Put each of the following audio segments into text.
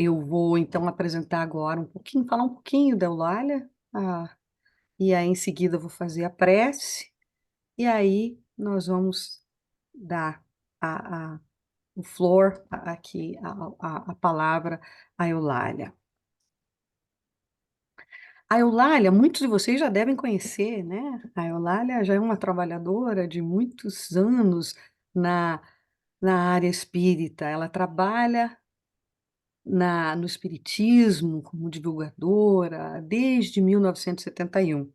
Eu vou então apresentar agora falar um pouquinho da Eulália, e aí em seguida eu vou fazer a prece, e aí nós vamos dar a, o flor aqui, a palavra à Eulália. A Eulália, muitos de vocês já devem conhecer, né? A Eulália já é uma trabalhadora de muitos anos na, na área espírita. Ela trabalha no espiritismo como divulgadora desde 1971.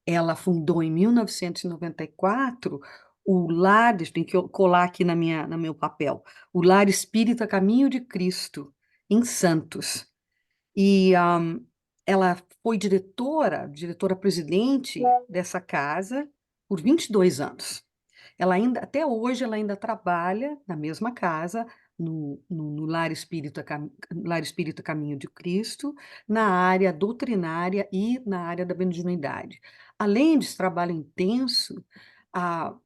Ela fundou em 1994 o lar, tem que colar aqui no meu papel, o Lar Espírita Caminho de Cristo, em Santos. E ela foi diretora-presidente dessa casa por 22 anos. Até hoje, ela ainda trabalha na mesma casa, no Lar Espírita Caminho de Cristo, na área doutrinária e na área da mediunidade. Além desse trabalho intenso, a,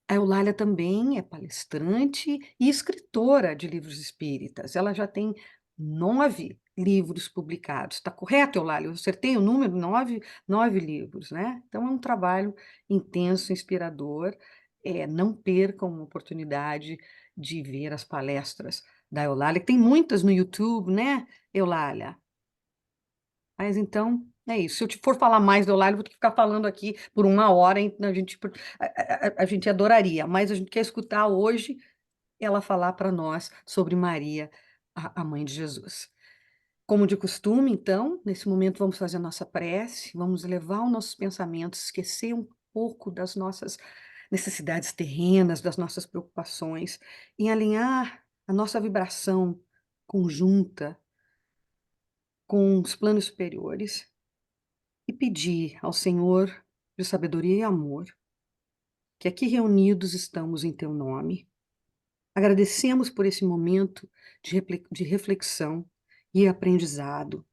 a Eulália também é palestrante e escritora de livros espíritas. Ela já tem 9 livros publicados. Está correto, Eulália? Eu acertei o número, nove livros, né? Então é um trabalho intenso, inspirador. Não percam uma oportunidade de ver as palestras da Eulália, que tem muitas no YouTube, né, Eulália? Mas então, é isso. Se eu te for falar mais do Eulália, eu vou ter que ficar falando aqui por uma hora, hein? A gente adoraria, mas a gente quer escutar hoje ela falar para nós sobre Maria, a mãe de Jesus. Como de costume, então, nesse momento vamos fazer a nossa prece, vamos levar os nossos pensamentos, esquecer um pouco das nossas necessidades terrenas, das nossas preocupações, e alinhar a nossa vibração conjunta com os planos superiores e pedir ao Senhor de sabedoria e amor, que aqui reunidos estamos em teu nome. Agradecemos por esse momento de reflexão e aprendizado.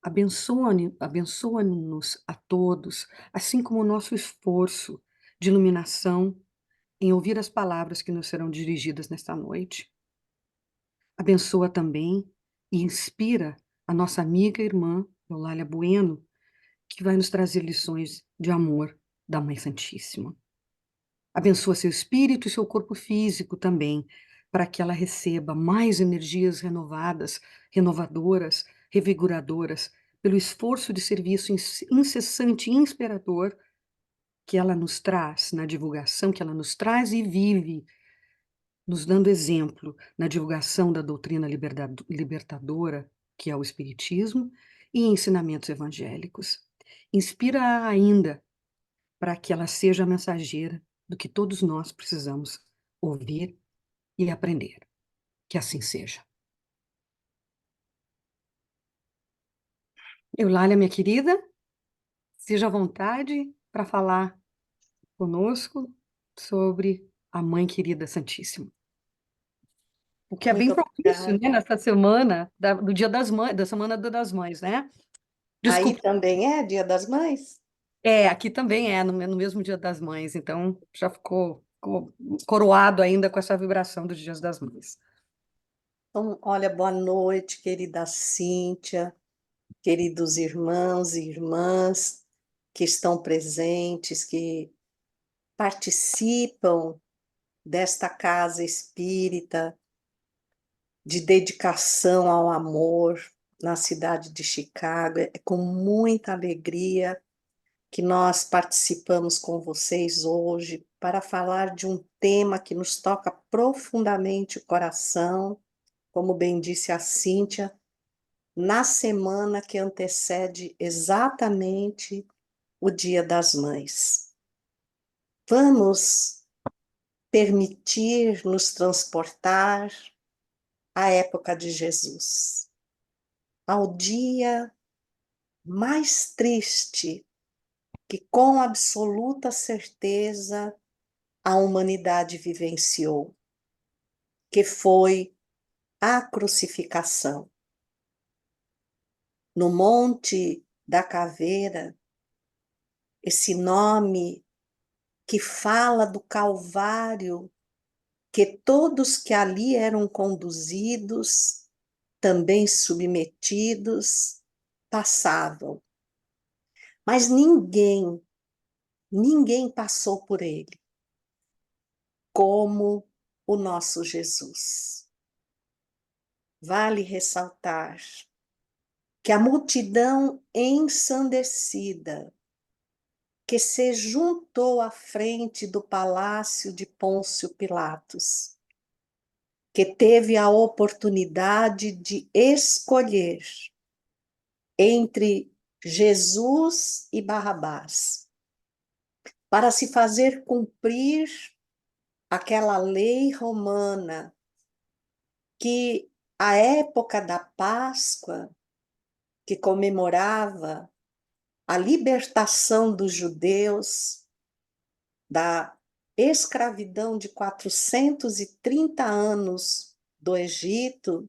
Abençoa-nos a todos, assim como o nosso esforço de iluminação em ouvir as palavras que nos serão dirigidas nesta noite. Abençoa também e inspira a nossa amiga e irmã, Eulália Bueno, que vai nos trazer lições de amor da Mãe Santíssima. Abençoa seu espírito e seu corpo físico também, para que ela receba mais energias renovadas, renovadoras, revigoradoras, pelo esforço de serviço incessante e inspirador que ela nos traz na divulgação, que ela nos traz e vive, nos dando exemplo na divulgação da doutrina libertadora, que é o Espiritismo, e ensinamentos evangélicos. Inspira-a ainda para que ela seja a mensageira do que todos nós precisamos ouvir e aprender. Que assim seja. Eulália, minha querida, seja à vontade para falar conosco sobre a Mãe Querida Santíssima. O que é bem Muito propício, né, obrigada. nessa semana do Dia das Mães, da Semana das Mães, né? Aí Desculpa, também é Dia das Mães? aqui também é no mesmo Dia das Mães, então já ficou coroado ainda com essa vibração dos Dias das Mães. Então, olha, boa noite, querida Cíntia, queridos irmãos e irmãs que estão presentes, que participam desta casa espírita de dedicação ao amor na cidade de Chicago. É com muita alegria que nós participamos com vocês hoje para falar de um tema que nos toca profundamente o coração, como bem disse a Cíntia, na semana que antecede exatamente o Dia das Mães. Vamos permitir nos transportar à época de Jesus, ao dia mais triste que, com absoluta certeza, a humanidade vivenciou, que foi a crucificação. No Monte da Caveira, esse nome que fala do Calvário, que todos que ali eram conduzidos também submetidos, passavam. Mas ninguém passou por ele como o nosso Jesus. Vale ressaltar que a multidão ensandecida que se juntou à frente do palácio de Pôncio Pilatos, que teve a oportunidade de escolher entre Jesus e Barrabás, para se fazer cumprir aquela lei romana que, à época da Páscoa, que comemorava a libertação dos judeus da escravidão de 430 anos do Egito,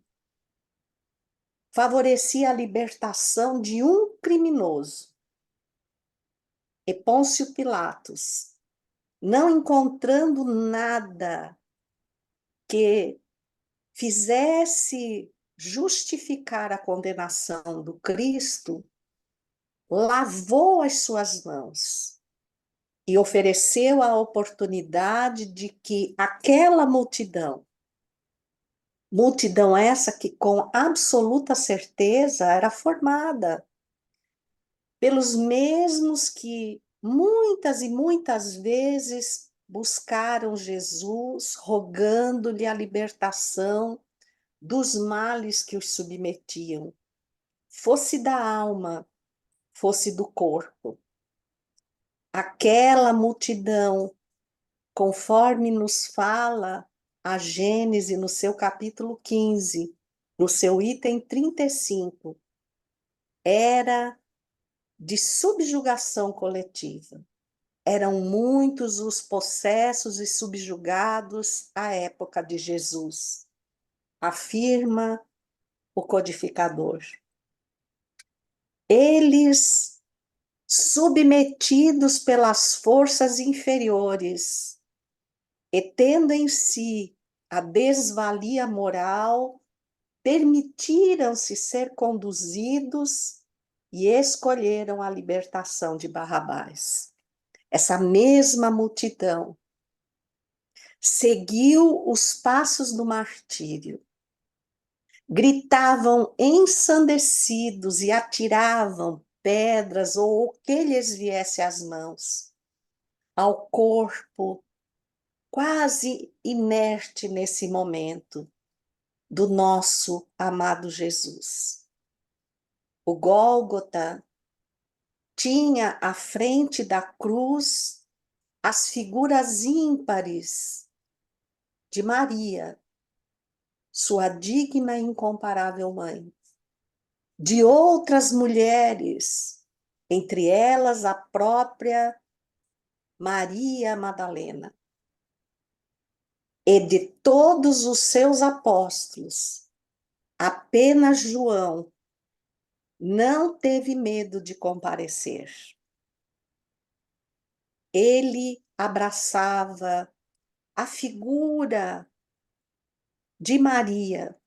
favorecia a libertação de um criminoso. E Pôncio Pilatos, não encontrando nada que fizesse justificar a condenação do Cristo, lavou as suas mãos e ofereceu a oportunidade de que aquela multidão essa que com absoluta certeza era formada pelos mesmos que muitas e muitas vezes buscaram Jesus, rogando-lhe a libertação dos males que os submetiam, fosse da alma, fosse do corpo. Aquela multidão, conforme nos fala a Gênese no seu capítulo 15, no seu item 35, era de subjugação coletiva. Eram muitos os possessos e subjugados à época de Jesus, afirma o codificador. Eles, submetidos pelas forças inferiores, e tendo em si a desvalia moral, permitiram-se ser conduzidos e escolheram a libertação de Barrabás. Essa mesma multidão seguiu os passos do martírio, gritavam ensandecidos e atiravam pedras ou o que lhes viesse às mãos, ao corpo quase inerte nesse momento do nosso amado Jesus. O Gólgota tinha à frente da cruz as figuras ímpares de Maria, sua digna e incomparável mãe, de outras mulheres, entre elas a própria Maria Madalena, e de todos os seus apóstolos, apenas João não teve medo de comparecer. Ele abraçava a figura de Maria,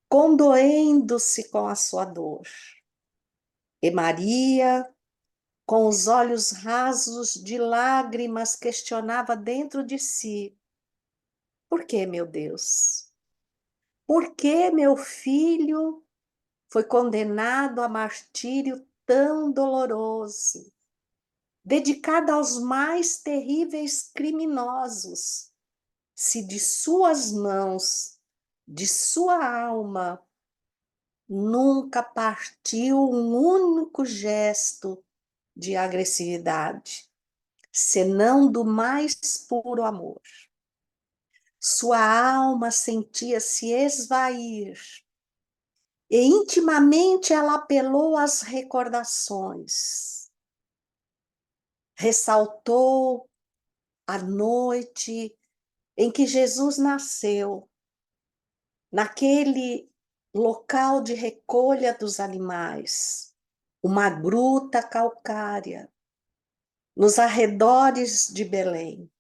condoendo-se com a sua dor. E Maria, com os olhos rasos de lágrimas, questionava dentro de si: por que, meu Deus? Por que meu filho foi condenado a martírio tão doloroso, dedicado aos mais terríveis criminosos, se de suas mãos, de sua alma, nunca partiu um único gesto de agressividade, senão do mais puro amor. Sua alma sentia-se esvair, e intimamente ela apelou às recordações. Ressaltou a noite em que Jesus nasceu, naquele local de recolha dos animais, uma gruta calcária, nos arredores de Belém.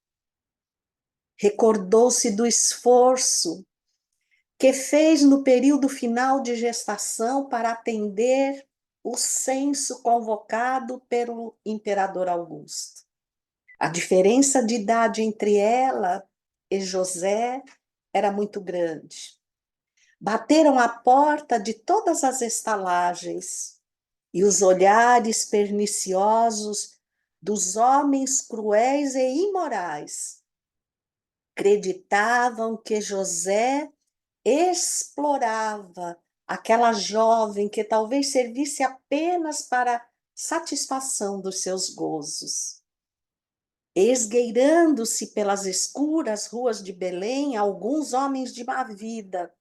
Recordou-se do esforço que fez no período final de gestação para atender o censo convocado pelo imperador Augusto. A diferença de idade entre ela e José era muito grande. Bateram à porta de todas as estalagens, e os olhares perniciosos dos homens cruéis e imorais acreditavam que José explorava aquela jovem que talvez servisse apenas para satisfação dos seus gozos. Esgueirando-se pelas escuras ruas de Belém, alguns homens de má vida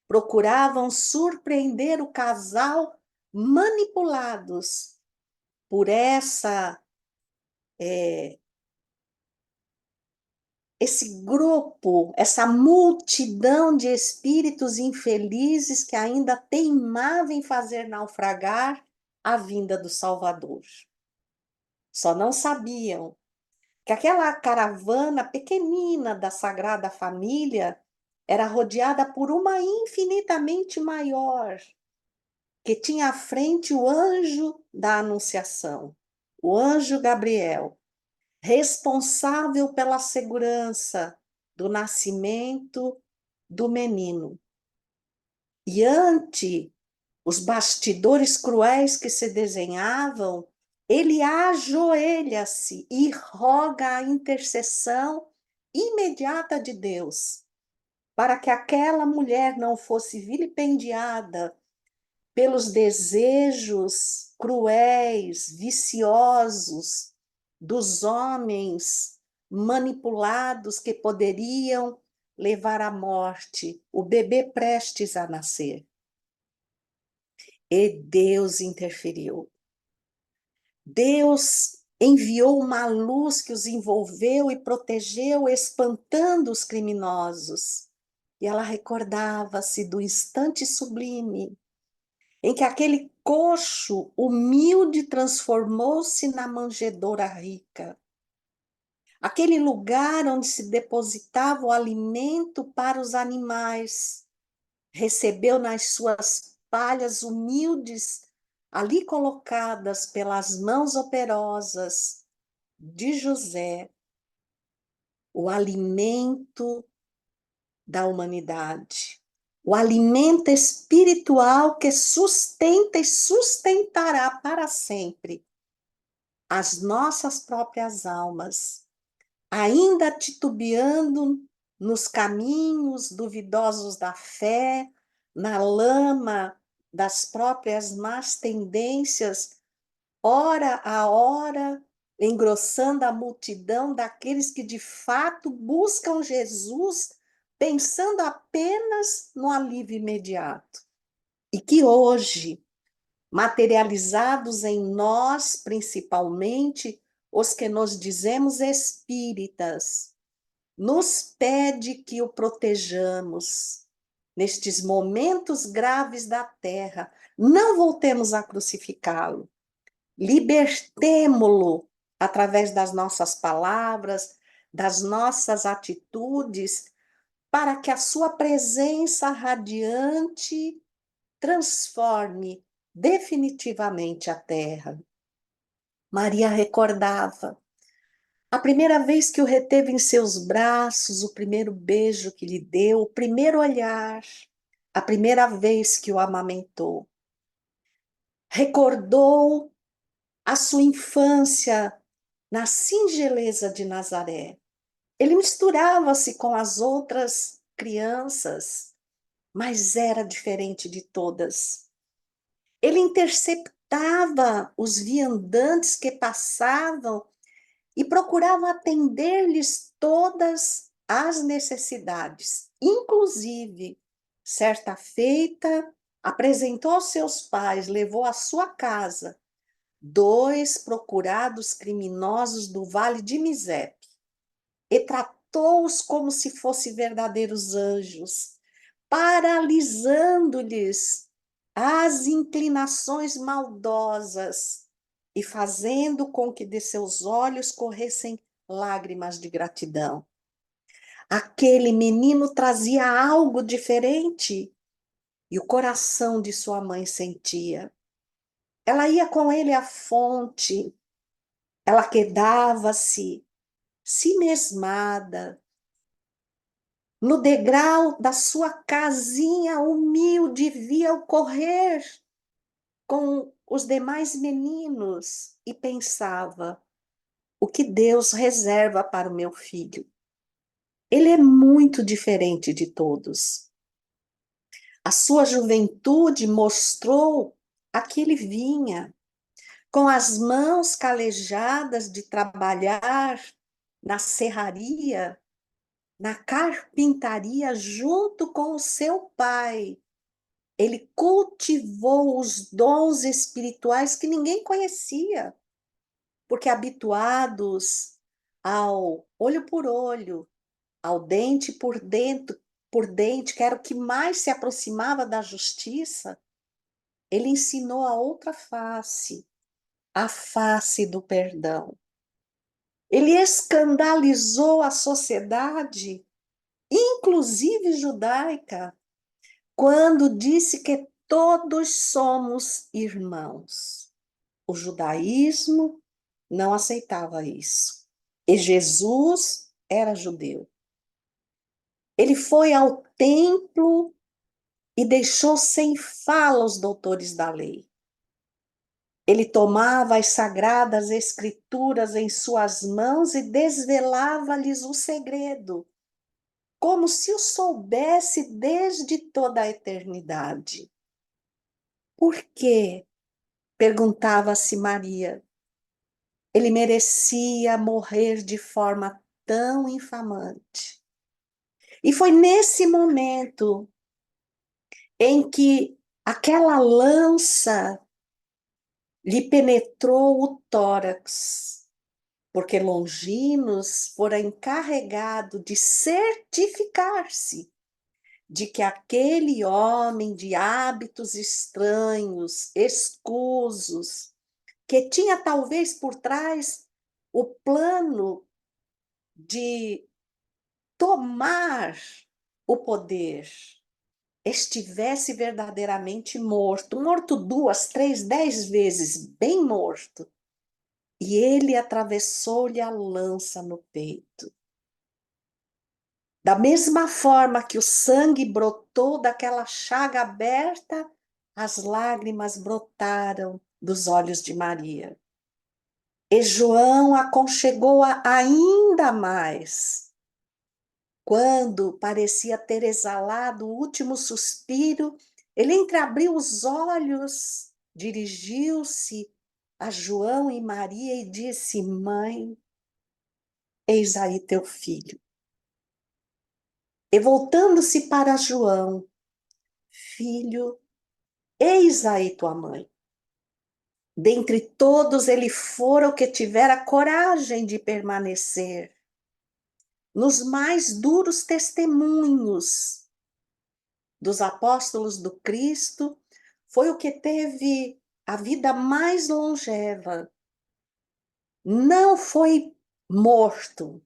procuravam surpreender o casal, manipulados por esse grupo, essa multidão de espíritos infelizes que ainda teimava em fazer naufragar a vinda do Salvador. Só não sabiam que aquela caravana pequenina da Sagrada Família era rodeada por uma infinitamente maior, que tinha à frente o anjo da Anunciação, o anjo Gabriel, responsável pela segurança do nascimento do menino. E ante os bastidores cruéis que se desenhavam, ele ajoelha-se e roga a intercessão imediata de Deus, para que aquela mulher não fosse vilipendiada pelos desejos cruéis, viciosos dos homens manipulados que poderiam levar à morte o bebê prestes a nascer. E Deus interferiu. Deus enviou uma luz que os envolveu e protegeu, espantando os criminosos. E ela recordava-se do instante sublime em que aquele coxo humilde transformou-se na manjedoura rica. Aquele lugar onde se depositava o alimento para os animais, recebeu nas suas palhas humildes, ali colocadas pelas mãos operosas de José, o alimento da humanidade, o alimento espiritual que sustenta e sustentará para sempre as nossas próprias almas, ainda titubeando nos caminhos duvidosos da fé, na lama das próprias más tendências, hora a hora, engrossando a multidão daqueles que de fato buscam Jesus, pensando apenas no alívio imediato. E que hoje, materializados em nós, principalmente os que nos dizemos espíritas, nos pede que o protejamos nestes momentos graves da terra. Não voltemos a crucificá-lo. Libertemo-lo através das nossas palavras, das nossas atitudes, para que a sua presença radiante transforme definitivamente a terra. Maria recordava a primeira vez que o reteve em seus braços, o primeiro beijo que lhe deu, o primeiro olhar, a primeira vez que o amamentou. Recordou a sua infância na singeleza de Nazaré. Ele misturava-se com as outras crianças, mas era diferente de todas. Ele interceptava os viandantes que passavam e procurava atender-lhes todas as necessidades. Inclusive, certa feita, apresentou aos seus pais, levou à sua casa 2 procurados criminosos do Vale de Misepe e tratou-os como se fossem verdadeiros anjos, paralisando-lhes as inclinações maldosas e fazendo com que de seus olhos corressem lágrimas de gratidão. Aquele menino trazia algo diferente e o coração de sua mãe sentia. Ela ia com ele à fonte, ela quedava-se, si mesmada, no degrau da sua casinha humilde, via-o correr com os demais meninos e pensava: o que Deus reserva para o meu filho? Ele é muito diferente de todos. A sua juventude mostrou a que ele vinha, com as mãos calejadas de trabalhar na serraria, na carpintaria, junto com o seu pai. Ele cultivou os dons espirituais que ninguém conhecia, porque habituados ao olho por olho, ao dente por dente, que era o que mais se aproximava da justiça, ele ensinou a outra face, a face do perdão. Ele escandalizou a sociedade, inclusive judaica, quando disse que todos somos irmãos. O judaísmo não aceitava isso. E Jesus era judeu. Ele foi ao templo e deixou sem fala os doutores da lei. Ele tomava as sagradas escrituras em suas mãos e desvelava-lhes o segredo, como se o soubesse desde toda a eternidade. Por quê? Perguntava-se Maria. Ele merecia morrer de forma tão infamante. E foi nesse momento em que aquela lança lhe penetrou o tórax, porque Longinos fora encarregado de certificar-se de que aquele homem de hábitos estranhos, escusos, que tinha talvez por trás o plano de tomar o poder, estivesse verdadeiramente morto, morto 2, 3, 10 vezes, bem morto. E ele atravessou-lhe a lança no peito. Da mesma forma que o sangue brotou daquela chaga aberta, as lágrimas brotaram dos olhos de Maria. E João aconchegou-a ainda mais. Quando parecia ter exalado o último suspiro, ele entreabriu os olhos, dirigiu-se a João e Maria e disse: Mãe, eis aí teu filho. E voltando-se para João: Filho, eis aí tua mãe. Dentre todos, ele fora o que tivera coragem de permanecer nos mais duros testemunhos dos apóstolos do Cristo, foi o que teve a vida mais longeva. Não foi morto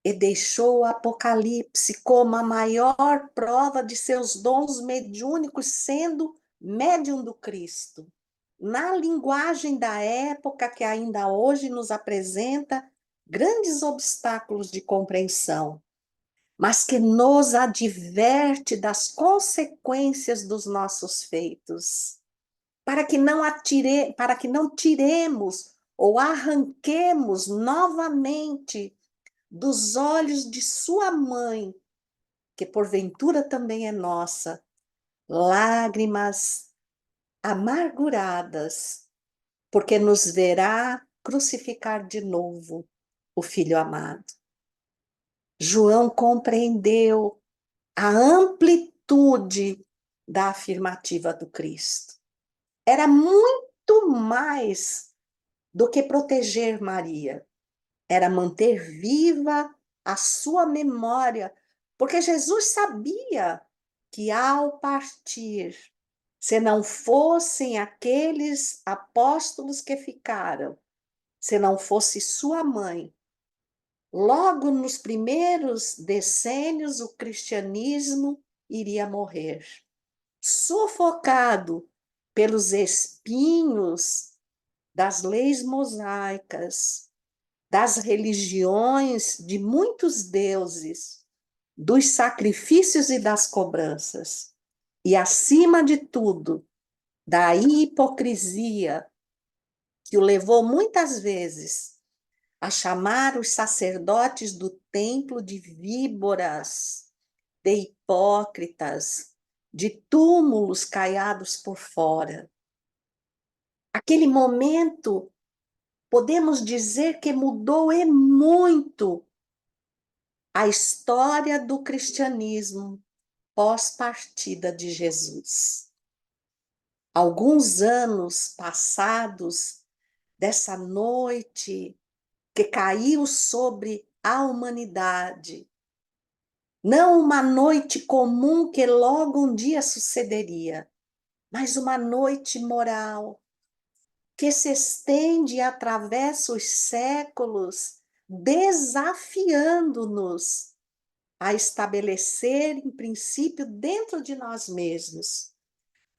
e deixou o Apocalipse como a maior prova de seus dons mediúnicos, sendo médium do Cristo. Na linguagem da época que ainda hoje nos apresenta grandes obstáculos de compreensão, mas que nos adverte das consequências dos nossos feitos, para que não tiremos ou arranquemos novamente dos olhos de sua mãe, que porventura também é nossa, lágrimas amarguradas, porque nos verá crucificar de novo o Filho amado. João compreendeu a amplitude da afirmativa do Cristo. Era muito mais do que proteger Maria, era manter viva a sua memória, porque Jesus sabia que ao partir, se não fossem aqueles apóstolos que ficaram, se não fosse sua mãe, Logo nos primeiros decênios, o cristianismo iria morrer, sufocado pelos espinhos das leis mosaicas, das religiões de muitos deuses, dos sacrifícios e das cobranças, e, acima de tudo, da hipocrisia que o levou muitas vezes a chamar os sacerdotes do templo de víboras, de hipócritas, de túmulos caiados por fora. Aquele momento, podemos dizer que mudou e muito a história do cristianismo pós-partida de Jesus. Alguns anos passados dessa noite que caiu sobre a humanidade, não uma noite comum que logo um dia sucederia, mas uma noite moral que se estende e atravessa os séculos, desafiando-nos a estabelecer em princípio dentro de nós mesmos,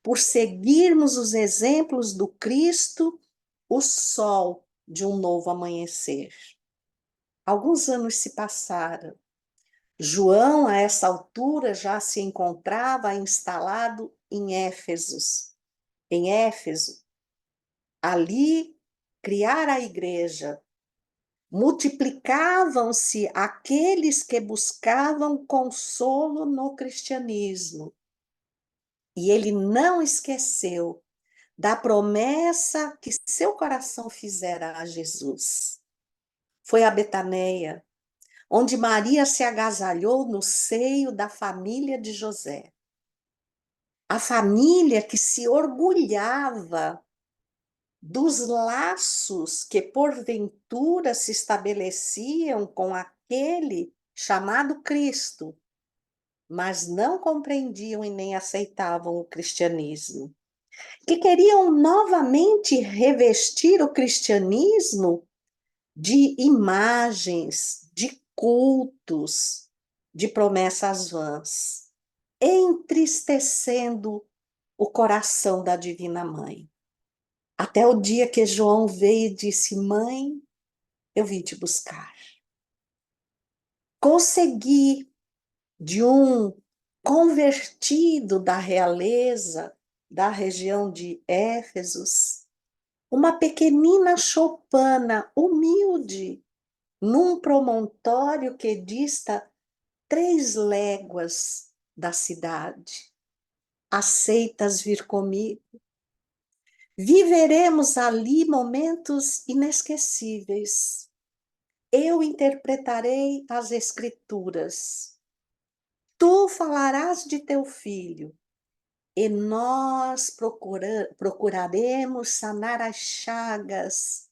por seguirmos os exemplos do Cristo, o sol de um novo amanhecer. Alguns anos se passaram. João, a essa altura, já se encontrava instalado em Éfeso. Em Éfeso, ali, criar a igreja. Multiplicavam-se aqueles que buscavam consolo no cristianismo. E ele não esqueceu da promessa que seu coração fizera a Jesus. Foi a Betaneia, onde Maria se agasalhou no seio da família de José. A família que se orgulhava dos laços que porventura se estabeleciam com aquele chamado Cristo, mas não compreendiam e nem aceitavam o cristianismo, que queriam novamente revestir o cristianismo de imagens, de cultos, de promessas vãs, entristecendo o coração da Divina Mãe. Até o dia que João veio e disse: Mãe, eu vim te buscar. Consegui, de um convertido da realeza da região de Éfesos, uma pequenina choupana humilde, num promontório que dista 3 léguas da cidade. Aceitas vir comigo? Viveremos ali momentos inesquecíveis. Eu interpretarei as Escrituras. Tu falarás de teu filho, e nós procuraremos sanar as chagas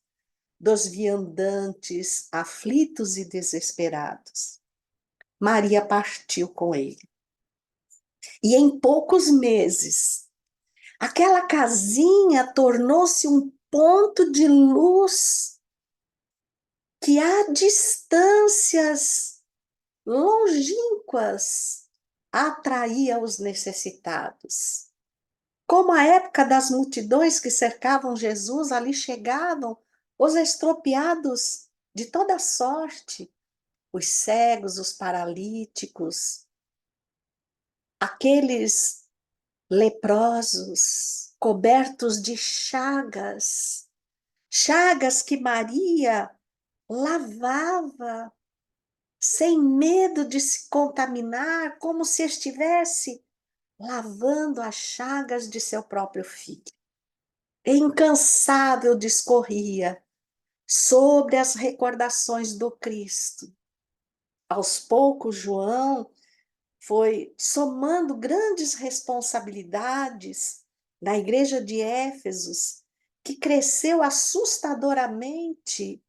dos viandantes, aflitos e desesperados. Maria partiu com ele. E em poucos meses, aquela casinha tornou-se um ponto de luz que a distâncias longínquas atraía os necessitados. Como a época das multidões que cercavam Jesus, ali chegavam os estropiados de toda sorte, os cegos, os paralíticos, aqueles leprosos, cobertos de chagas, chagas que Maria lavava sem medo de se contaminar, como se estivesse lavando as chagas de seu próprio filho. Incansável discorria sobre as recordações do Cristo. Aos poucos, João foi somando grandes responsabilidades na igreja de Éfesos, que cresceu assustadoramente.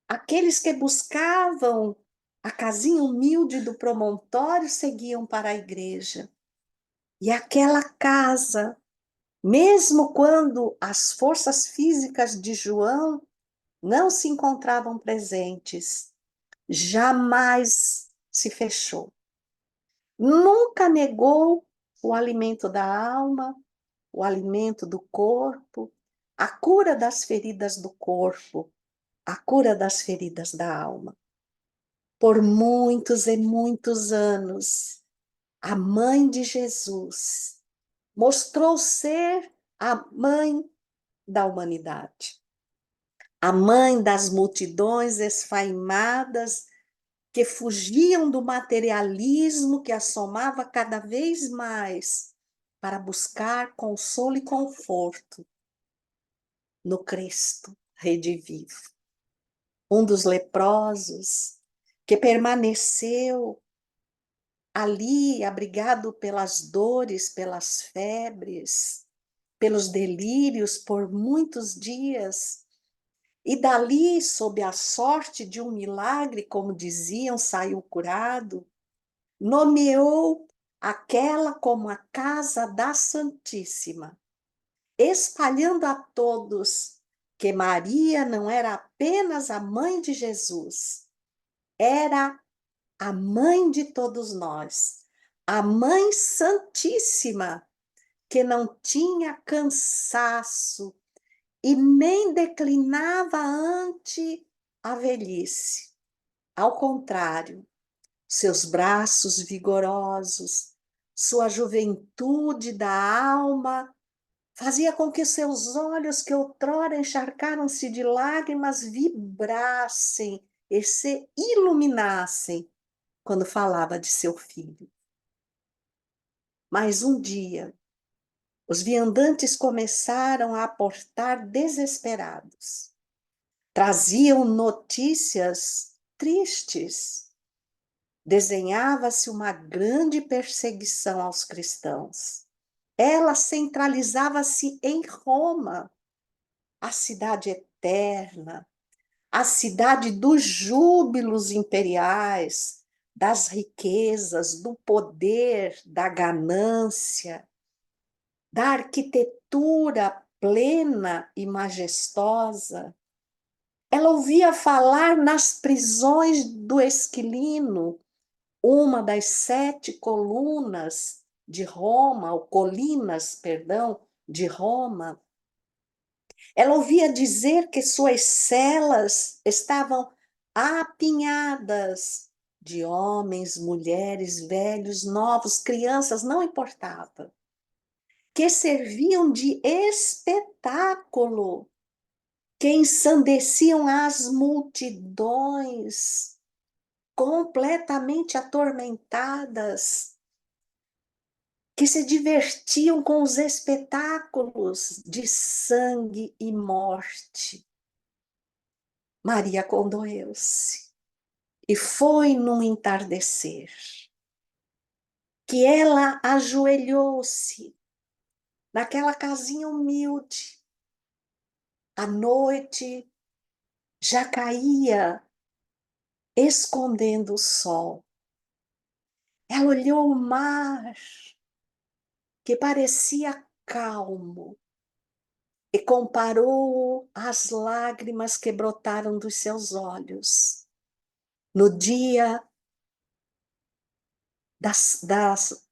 Aqueles que buscavam a casinha humilde do promontório seguiam para a igreja. E aquela casa, mesmo quando as forças físicas de João não se encontravam presentes, jamais se fechou. Nunca negou o alimento da alma, o alimento do corpo, a cura das feridas do corpo, a cura das feridas da alma. Por muitos e muitos anos, a mãe de Jesus mostrou ser a mãe da humanidade, a mãe das multidões esfaimadas que fugiam do materialismo que assomava cada vez mais para buscar consolo e conforto no Cristo redivivo. Um dos leprosos que permaneceu ali, abrigado pelas dores, pelas febres, pelos delírios por muitos dias, e dali, sob a sorte de um milagre, como diziam, saiu curado, nomeou aquela como a casa da Santíssima, espalhando a todos que Maria não era apenas a mãe de Jesus, era a mãe de todos nós, a Mãe Santíssima, que não tinha cansaço e nem declinava ante a velhice. Ao contrário, seus braços vigorosos, sua juventude da alma, fazia com que seus olhos, que outrora encharcaram-se de lágrimas, vibrassem e se iluminassem quando falava de seu filho. Mas um dia, os viandantes começaram a aportar desesperados. Traziam notícias tristes. Desenhava-se uma grande perseguição aos cristãos. Ela centralizava-se em Roma, a cidade eterna, a cidade dos júbilos imperiais, das riquezas, do poder, da ganância, da arquitetura plena e majestosa. Ela ouvia falar nas prisões do Esquilino, uma das 7 colunas de Roma, ou colinas, perdão, de Roma. Ela ouvia dizer que suas celas estavam apinhadas de homens, mulheres, velhos, novos, crianças, não importava, que serviam de espetáculo, que ensandeciam as multidões completamente atormentadas, que se divertiam com os espetáculos de sangue e morte. Maria condoeu-se e foi num entardecer que ela ajoelhou-se naquela casinha humilde. A noite já caía, escondendo o sol. Ela olhou o mar, que parecia calmo, e comparou às lágrimas que brotaram dos seus olhos no dia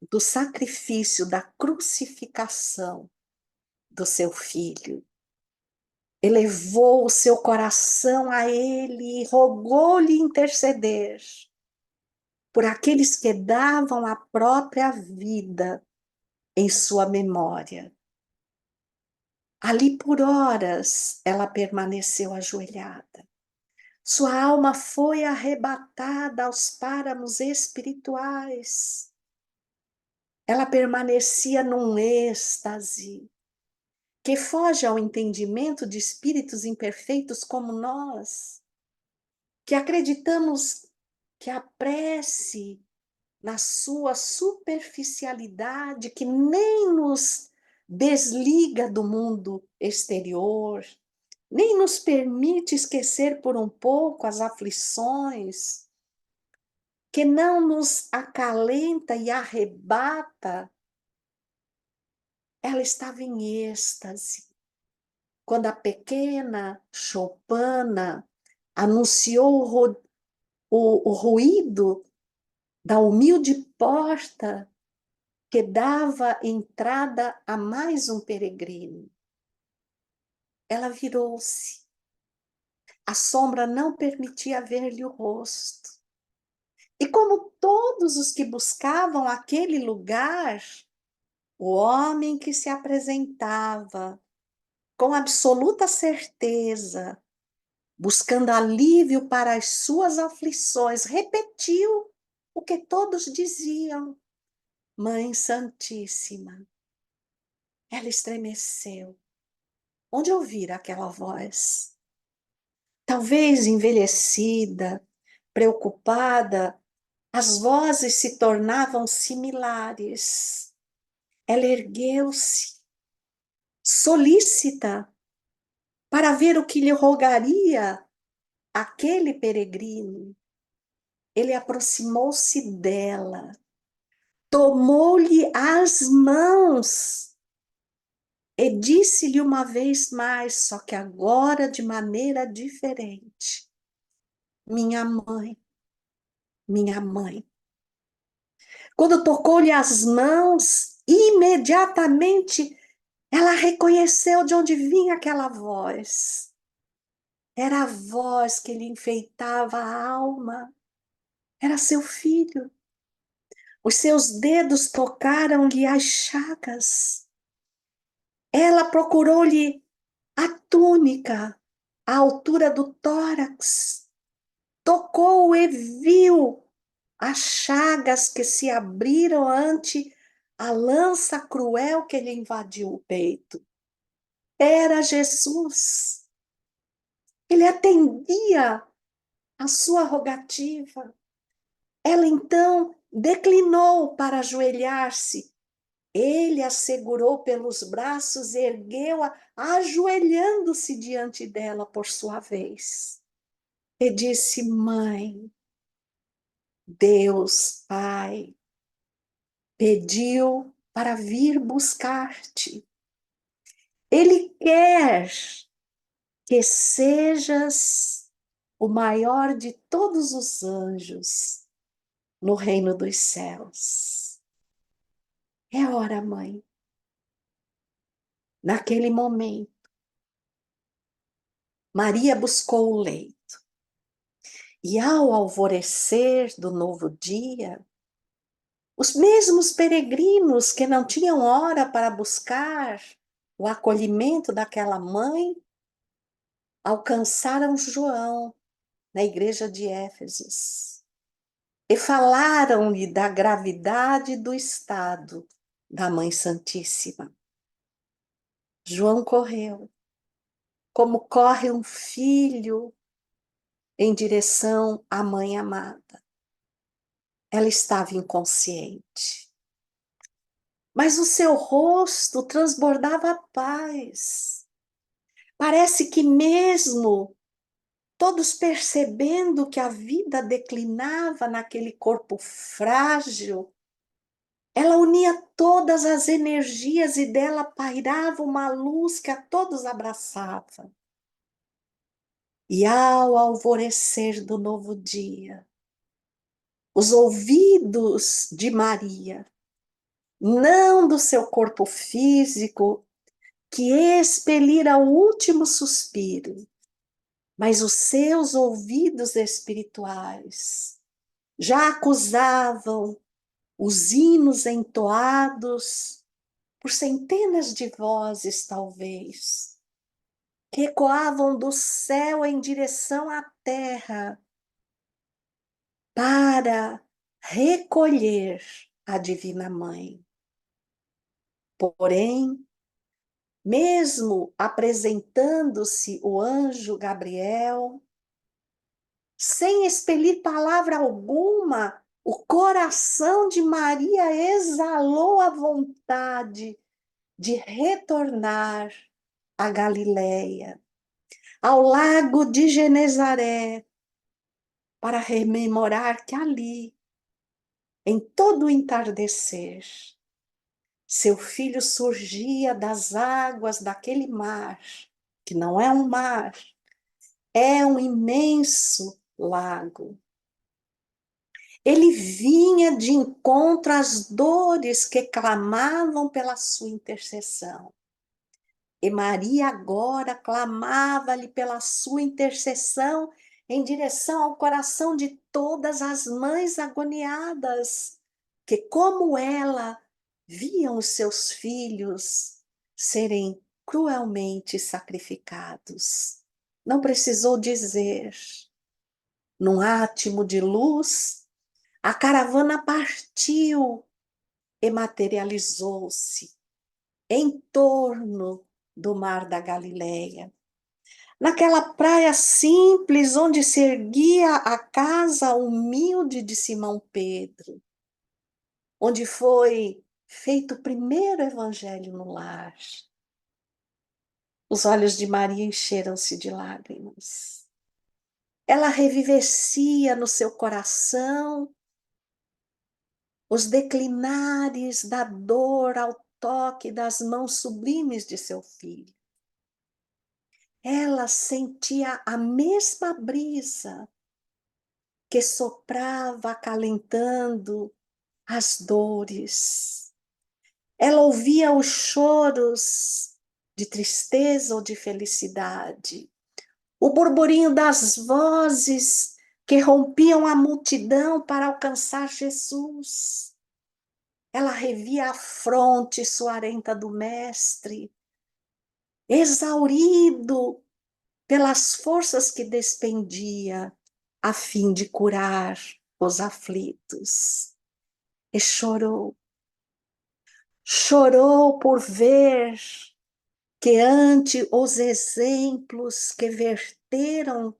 do sacrifício, da crucificação do seu filho. Elevou o seu coração a ele e rogou-lhe interceder por aqueles que davam a própria vida em sua memória. Ali por horas ela permaneceu ajoelhada. Sua alma foi arrebatada aos páramos espirituais. Ela permanecia num êxtase que foge ao entendimento de espíritos imperfeitos como nós, que acreditamos que a prece, na sua superficialidade, que nem nos desliga do mundo exterior, nem nos permite esquecer por um pouco as aflições, que não nos acalenta e arrebata. Ela estava em êxtase quando a pequena choupana anunciou o ruído da humilde porta que dava entrada a mais um peregrino. Ela virou-se. A sombra não permitia ver-lhe o rosto. E como todos os que buscavam aquele lugar, o homem que se apresentava com absoluta certeza, buscando alívio para as suas aflições, repetiu o que todos diziam: Mãe Santíssima. Ela estremeceu. Onde ouvira aquela voz? Talvez envelhecida, preocupada, as vozes se tornavam similares. Ela ergueu-se, solícita, para ver o que lhe rogaria aquele peregrino. Ele aproximou-se dela, tomou-lhe as mãos e disse-lhe uma vez mais, só que agora de maneira diferente: Minha mãe, minha mãe. Quando tocou-lhe as mãos, imediatamente ela reconheceu de onde vinha aquela voz. Era a voz que lhe enfeitava a alma. Era seu filho. Os seus dedos tocaram-lhe as chagas. Ela procurou-lhe a túnica, à altura do tórax. Tocou e viu as chagas que se abriram ante a lança cruel que lhe invadiu o peito. Era Jesus. Ele atendia a sua rogativa. Ela então declinou para ajoelhar-se. Ele a segurou pelos braços e ergueu-a, ajoelhando-se diante dela por sua vez. E disse: Mãe, Deus Pai pediu para vir buscar-te. Ele quer que sejas o maior de todos os anjos no reino dos céus. É hora, mãe. Naquele momento, Maria buscou o leito. E ao alvorecer do novo dia, os mesmos peregrinos que não tinham hora para buscar o acolhimento daquela mãe, alcançaram João na igreja de Éfeso e falaram-lhe da gravidade do estado da Mãe Santíssima. João correu, como corre um filho em direção à mãe amada. Ela estava inconsciente, mas o seu rosto transbordava paz. Parece que mesmo todos percebendo que a vida declinava naquele corpo frágil, ela unia todas as energias e dela pairava uma luz que a todos abraçava. E ao alvorecer do novo dia, os ouvidos de Maria, não do seu corpo físico, que expelira o último suspiro, mas os seus ouvidos espirituais já acusavam os hinos entoados por centenas de vozes, talvez, que ecoavam do céu em direção à terra para recolher a Divina Mãe. Porém, mesmo apresentando-se o anjo Gabriel, sem expelir palavra alguma, o coração de Maria exalou a vontade de retornar à Galileia, ao lago de Genezaré, para rememorar que ali, em todo o entardecer, seu filho surgia das águas daquele mar, que não é um mar, é um imenso lago. Ele vinha de encontro às dores que clamavam pela sua intercessão. E Maria agora clamava-lhe pela sua intercessão em direção ao coração de todas as mães agoniadas, que, como ela, viam os seus filhos serem cruelmente sacrificados. Não precisou dizer, num átimo de luz, a caravana partiu e materializou-se em torno do mar da Galileia. Naquela praia simples onde se erguia a casa humilde de Simão Pedro, onde foi feito o primeiro evangelho no lar. Os olhos de Maria encheram-se de lágrimas. Ela revivescia no seu coração os declinares da dor ao toque das mãos sublimes de seu filho. Ela sentia a mesma brisa que soprava acalentando as dores. Ela ouvia os choros de tristeza ou de felicidade, o burburinho das vozes que rompiam a multidão para alcançar Jesus. Ela revia a fronte suarenta do mestre, exaurido pelas forças que despendia a fim de curar os aflitos. E chorou. Chorou por ver que ante os exemplos que verteram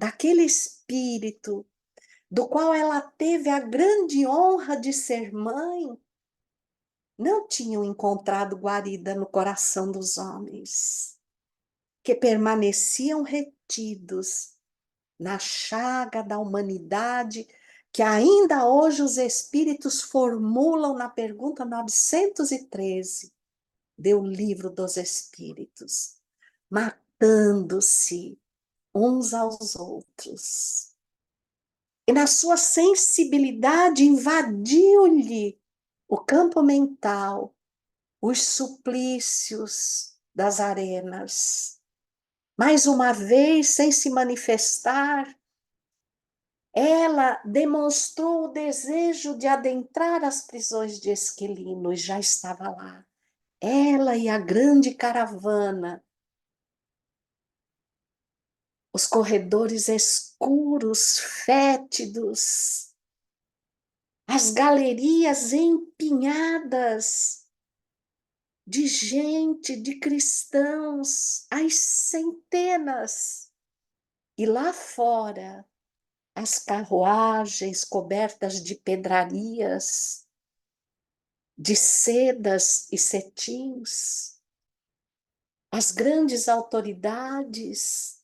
daquele espírito, do qual ela teve a grande honra de ser mãe, não tinham encontrado guarida no coração dos homens, que permaneciam retidos na chaga da humanidade, que ainda hoje os espíritos formulam na pergunta 913 do Livro dos Espíritos, matando-se uns aos outros. E na sua sensibilidade invadiu-lhe o campo mental, os suplícios das arenas. Mais uma vez, sem se manifestar, ela demonstrou o desejo de adentrar as prisões de Esquilino e já estava lá. Ela e a grande caravana, os corredores escuros, fétidos, as galerias empinhadas de gente, de cristãos, às centenas. E lá fora, as carruagens cobertas de pedrarias, de sedas e cetins, as grandes autoridades,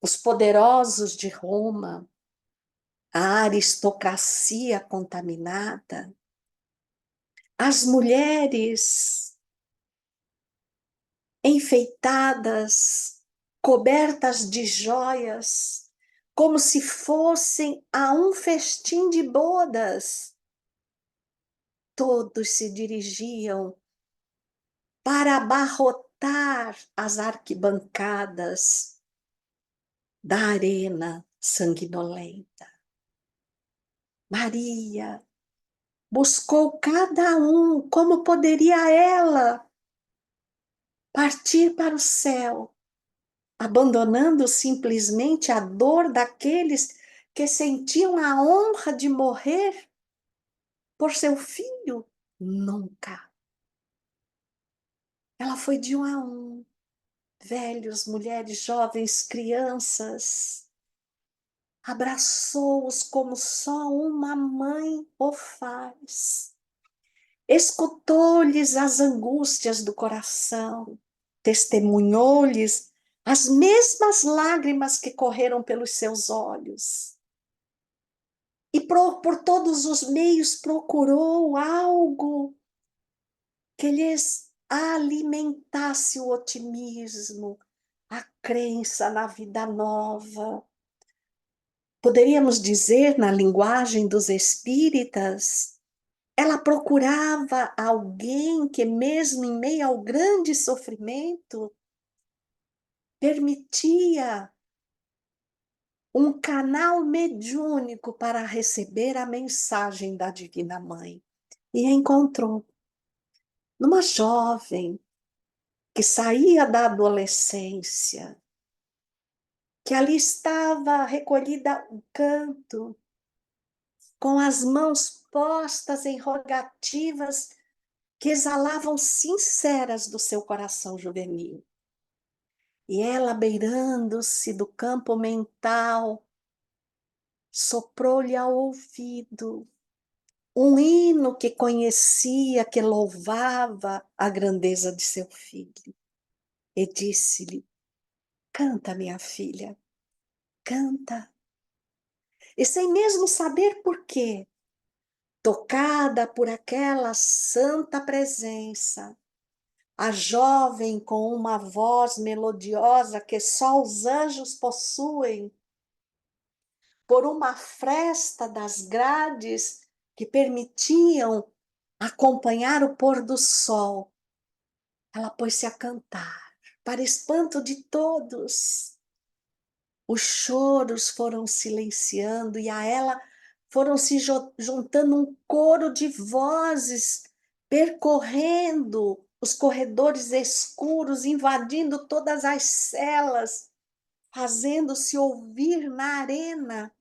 os poderosos de Roma, a aristocracia contaminada, as mulheres enfeitadas, cobertas de joias, como se fossem a um festim de bodas. Todos se dirigiam para abarrotar as arquibancadas da arena sanguinolenta. Maria buscou cada um, como poderia ela partir para o céu, abandonando simplesmente a dor daqueles que sentiam a honra de morrer por seu filho? Nunca. Ela foi de um a um, velhos, mulheres, jovens, crianças, abraçou-os como só uma mãe o faz. Escutou-lhes as angústias do coração, testemunhou-lhes as mesmas lágrimas que correram pelos seus olhos. E por todos os meios procurou algo que lhes alimentasse o otimismo, a crença na vida nova. Poderíamos dizer, na linguagem dos espíritas, ela procurava alguém que, mesmo em meio ao grande sofrimento, permitia um canal mediúnico para receber a mensagem da Divina Mãe. E encontrou numa jovem que saía da adolescência, que ali estava recolhida um canto, com as mãos postas em rogativas que exalavam sinceras do seu coração juvenil. E ela, beirando-se do campo mental, soprou-lhe ao ouvido um hino que conhecia, que louvava a grandeza de seu filho. E disse-lhe: canta, minha filha, canta. E sem mesmo saber por quê, tocada por aquela santa presença, a jovem com uma voz melodiosa que só os anjos possuem, por uma fresta das grades que permitiam acompanhar o pôr do sol, ela pôs-se a cantar, para espanto de todos. Os choros foram silenciando e a ela foram se juntando um coro de vozes, percorrendo os corredores escuros, invadindo todas as celas, fazendo-se ouvir na arena,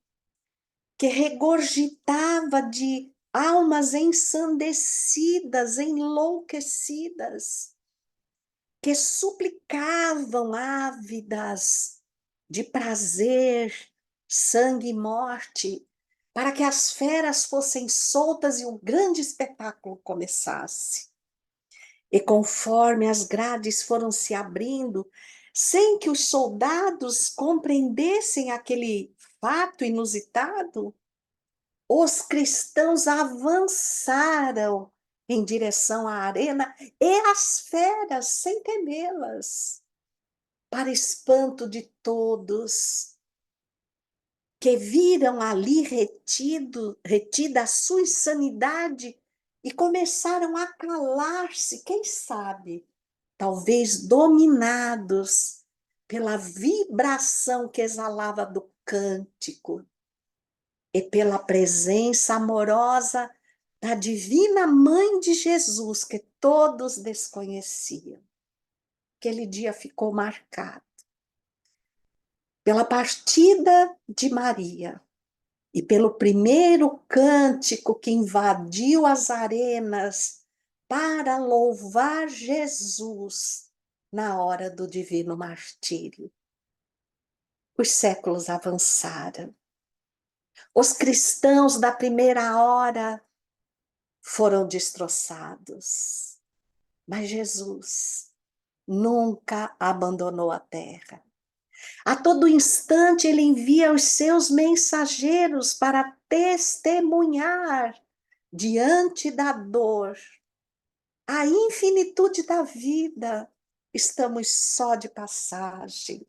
que regurgitava de almas ensandecidas, enlouquecidas, que suplicavam ávidas de prazer, sangue e morte, para que as feras fossem soltas e o grande espetáculo começasse. E conforme as grades foram se abrindo, sem que os soldados compreendessem aquele fato inusitado, os cristãos avançaram em direção à arena e às feras, sem temê-las, para espanto de todos, que viram ali retida a sua insanidade e começaram a calar-se, quem sabe, talvez dominados pela vibração que exalava do cântico e pela presença amorosa da Divina Mãe de Jesus, que todos desconheciam. Aquele dia ficou marcado pela partida de Maria e pelo primeiro cântico que invadiu as arenas para louvar Jesus na hora do divino martírio. Os séculos avançaram. Os cristãos da primeira hora foram destroçados, mas Jesus nunca abandonou a terra. A todo instante ele envia os seus mensageiros para testemunhar diante da dor a infinitude da vida. Estamos só de passagem.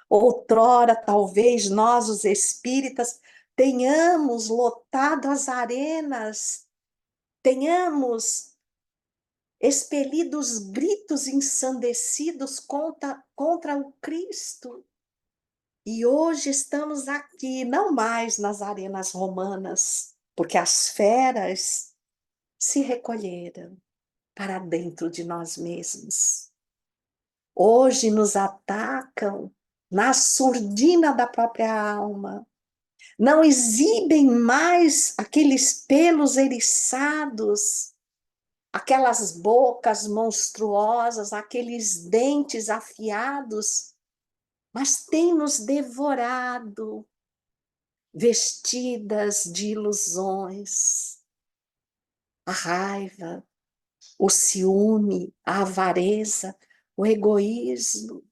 Outrora, talvez nós, os espíritas, tenhamos lotado as arenas, tenhamos expelido os gritos ensandecidos contra o Cristo. E hoje estamos aqui, não mais nas arenas romanas, porque as feras se recolheram para dentro de nós mesmos. Hoje nos atacam na surdina da própria alma. Não exibem mais aqueles pelos eriçados, aquelas bocas monstruosas, aqueles dentes afiados, mas têm nos devorado, vestidas de ilusões, a raiva, o ciúme, a avareza, o egoísmo,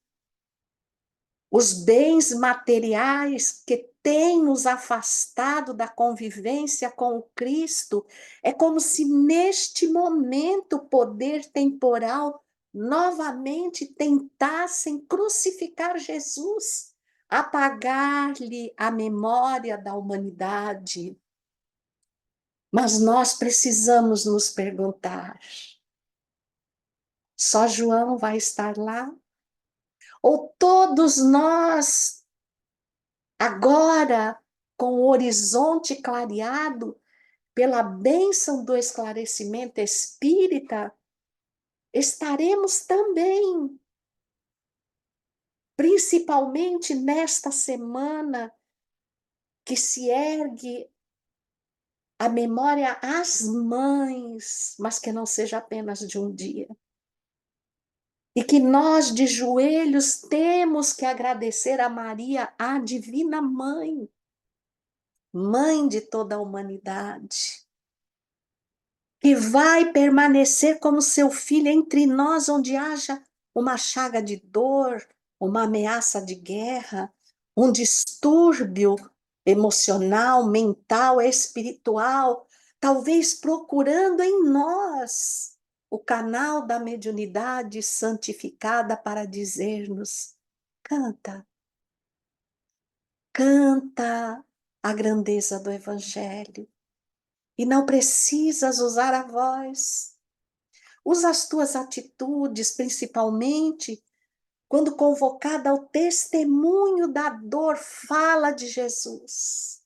os bens materiais que têm nos afastado da convivência com o Cristo. É como se neste momento o poder temporal novamente tentassem crucificar Jesus, apagar-lhe a memória da humanidade. Mas nós precisamos nos perguntar: só João vai estar lá? Ou todos nós, agora, com o horizonte clareado pela bênção do esclarecimento espírita, estaremos também, principalmente nesta semana que se ergue a memória às mães, mas que não seja apenas de um dia. E que nós, de joelhos, temos que agradecer a Maria, a Divina Mãe, Mãe de toda a humanidade, que vai permanecer como seu filho entre nós, onde haja uma chaga de dor, uma ameaça de guerra, um distúrbio emocional, mental, espiritual, talvez procurando em nós o canal da mediunidade santificada para dizer-nos: canta, canta a grandeza do Evangelho. E não precisas usar a voz. Usa as tuas atitudes, principalmente quando convocada ao testemunho da dor, fala de Jesus,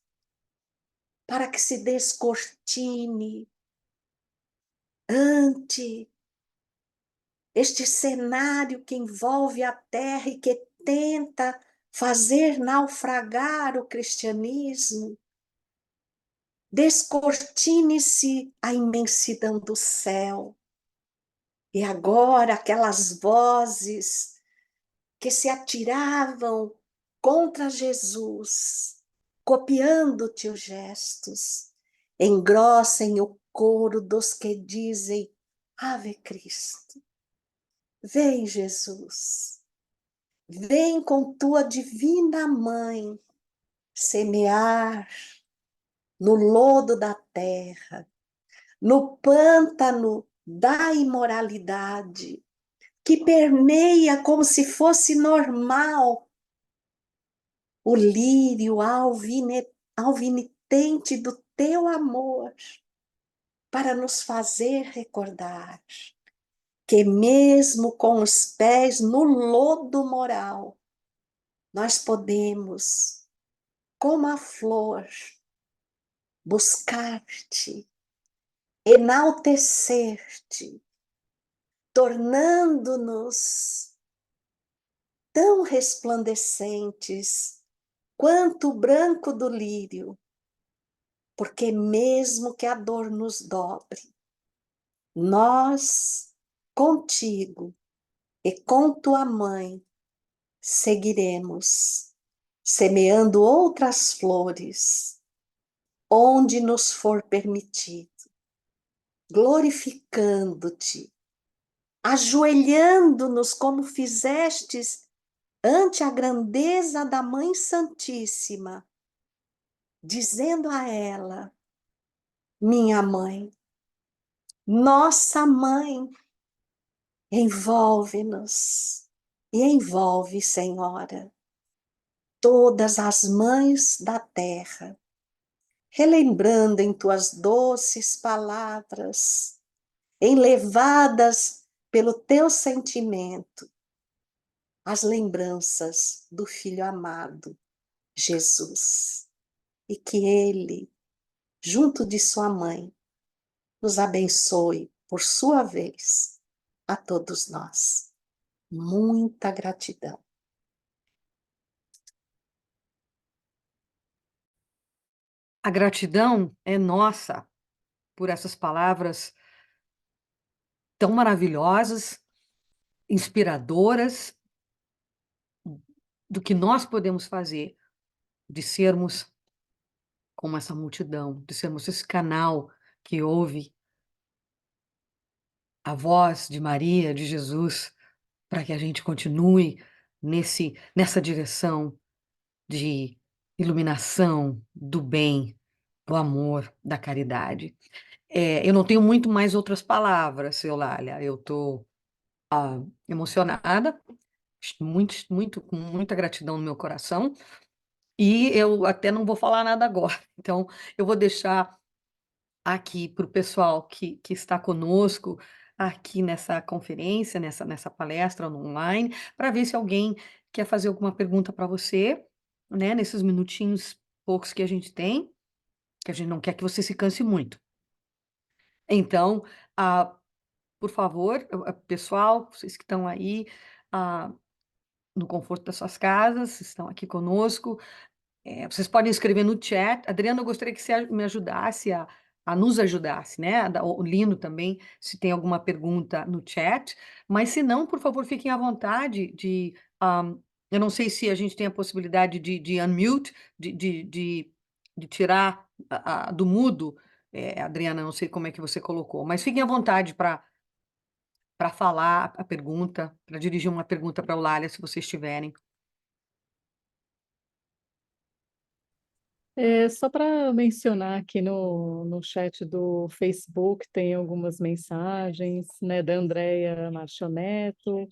para que se descortine ante este cenário que envolve a terra e que tenta fazer naufragar o cristianismo. Descortine-se a imensidão do céu. E agora aquelas vozes que se atiravam contra Jesus, copiando-te os gestos, engrossem o coro dos que dizem: Ave Cristo. Vem, Jesus, vem com tua divina mãe semear no lodo da terra, no pântano da imoralidade, que permeia como se fosse normal o lírio alvinitente do teu amor, para nos fazer recordar que mesmo com os pés no lodo moral, nós podemos, como a flor, buscar-te, enaltecer-te, tornando-nos tão resplandecentes quanto o branco do lírio, porque mesmo que a dor nos dobre, nós, contigo e com tua mãe, seguiremos, semeando outras flores, onde nos for permitido, glorificando-te, ajoelhando-nos como fizestes ante a grandeza da Mãe Santíssima, dizendo a ela: minha mãe, nossa mãe, envolve-nos e envolve, Senhora, todas as mães da terra, relembrando em tuas doces palavras, enlevadas pelo teu sentimento, as lembranças do Filho amado, Jesus, e que Ele, junto de sua mãe, nos abençoe por sua vez a todos nós. Muita gratidão. A gratidão é nossa por essas palavras tão maravilhosas, inspiradoras, do que nós podemos fazer, de sermos como essa multidão, de sermos esse canal que ouve a voz de Maria, de Jesus, para que a gente continue nessa direção de iluminação, do bem, do amor, da caridade. Eu não tenho muito mais outras palavras, Eulália. Eu estou emocionada com muita gratidão no meu coração. E eu até não vou falar nada agora. Então, eu vou deixar aqui para o pessoal que está conosco aqui nessa conferência, nessa palestra no online, para ver se alguém quer fazer alguma pergunta para você, né, nesses minutinhos poucos que a gente tem, que a gente não quer que você se canse muito. Então, ah, por favor, pessoal, vocês que estão aí, ah, no conforto das suas casas, estão aqui conosco. Vocês podem escrever no chat. Adriana, eu gostaria que você me ajudasse a nos ajudasse, né? O Lino também, se tem alguma pergunta no chat. Mas se não, por favor, fiquem à vontade eu não sei se a gente tem a possibilidade de unmute, de tirar do mudo. Adriana, não sei como é que você colocou, mas fiquem à vontade para falar a pergunta, para dirigir uma pergunta para a Eulália, se vocês tiverem. Só para mencionar aqui no chat do Facebook, tem algumas mensagens, né, da Andréia Marcioneto,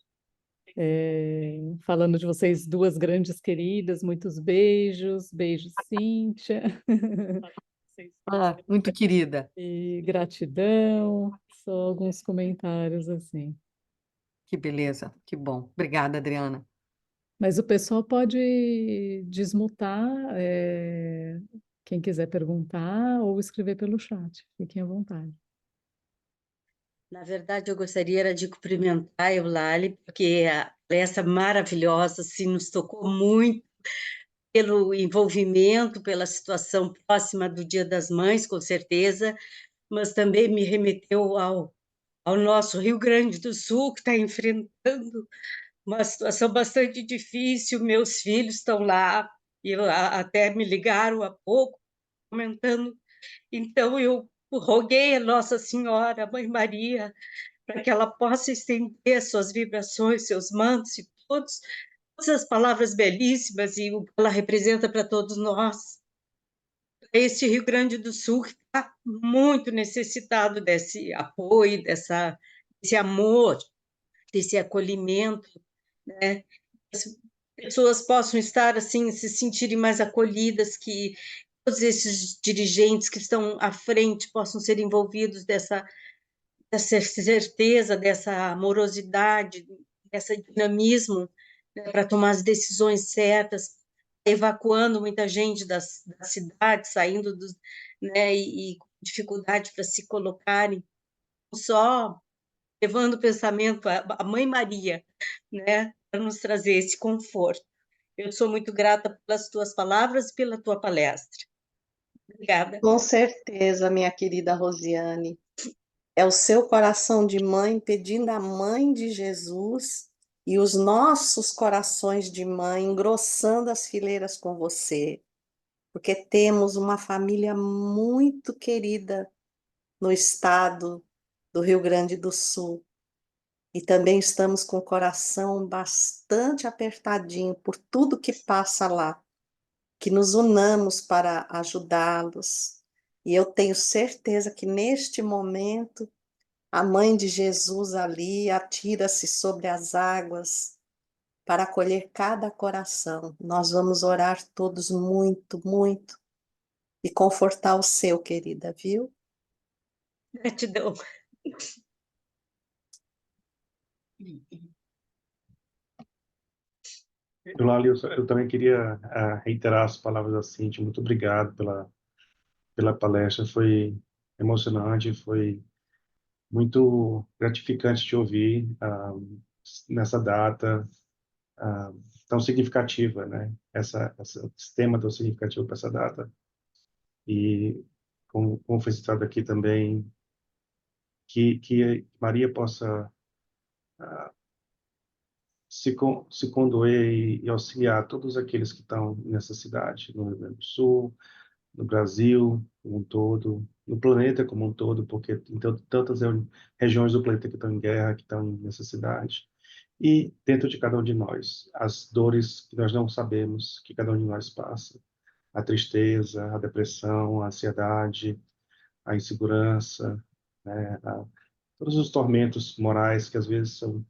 falando de vocês duas grandes queridas, muitos beijos, beijos, Cíntia. Muito querida. E gratidão, só alguns comentários assim. Que beleza, que bom. Obrigada, Adriana. Mas o pessoal pode desmutar, quem quiser perguntar ou escrever pelo chat. Fiquem à vontade. Na verdade, eu gostaria era de cumprimentar a Eulalie, porque a palestra maravilhosa, assim, nos tocou muito pelo envolvimento, pela situação próxima do Dia das Mães, com certeza, mas também me remeteu ao nosso Rio Grande do Sul, que está enfrentando uma situação bastante difícil. Meus filhos estão lá, e até me ligaram há pouco, comentando. Então, eu roguei a Nossa Senhora, a Mãe Maria, para que ela possa estender suas vibrações, seus mantos e todas as palavras belíssimas e o que ela representa para todos nós. Este Rio Grande do Sul que está muito necessitado desse apoio, desse amor, desse acolhimento, né? As pessoas possam estar assim, se sentirem mais acolhidas, que todos esses dirigentes que estão à frente possam ser envolvidos dessa certeza, dessa amorosidade, desse dinamismo, né, para tomar as decisões certas, evacuando muita gente das cidades, saindo né, e com dificuldade para se colocarem, só levando o pensamento à Mãe Maria, né, para nos trazer esse conforto. Eu sou muito grata pelas tuas palavras e pela tua palestra. Obrigada. Com certeza, minha querida Rosiane. É o seu coração de mãe pedindo à mãe de Jesus e os nossos corações de mãe engrossando as fileiras com você, porque temos uma família muito querida no estado do Rio Grande do Sul. E também estamos com o coração bastante apertadinho por tudo que passa lá, que nos unamos para ajudá-los. E eu tenho certeza que neste momento a mãe de Jesus ali atira-se sobre as águas para acolher cada coração. Nós vamos orar todos muito, muito e confortar o seu, querida, viu? Gratidão. Eulália, eu também queria reiterar as palavras da Cíntia. Muito obrigado pela palestra. Foi emocionante, foi muito gratificante te ouvir nessa data tão significativa, né? Esse tema tão significativo para essa data. E, como foi citado aqui também, que Maria possa se condoer e auxiliar todos aqueles que estão nessa cidade, no Rio Grande do Sul, no Brasil como um todo, no planeta como um todo, porque tem tantas regiões do planeta que estão em guerra, que estão em necessidade, e dentro de cada um de nós, as dores que nós não sabemos que cada um de nós passa, a tristeza, a depressão, a ansiedade, a insegurança, né, todos os tormentos morais que às vezes são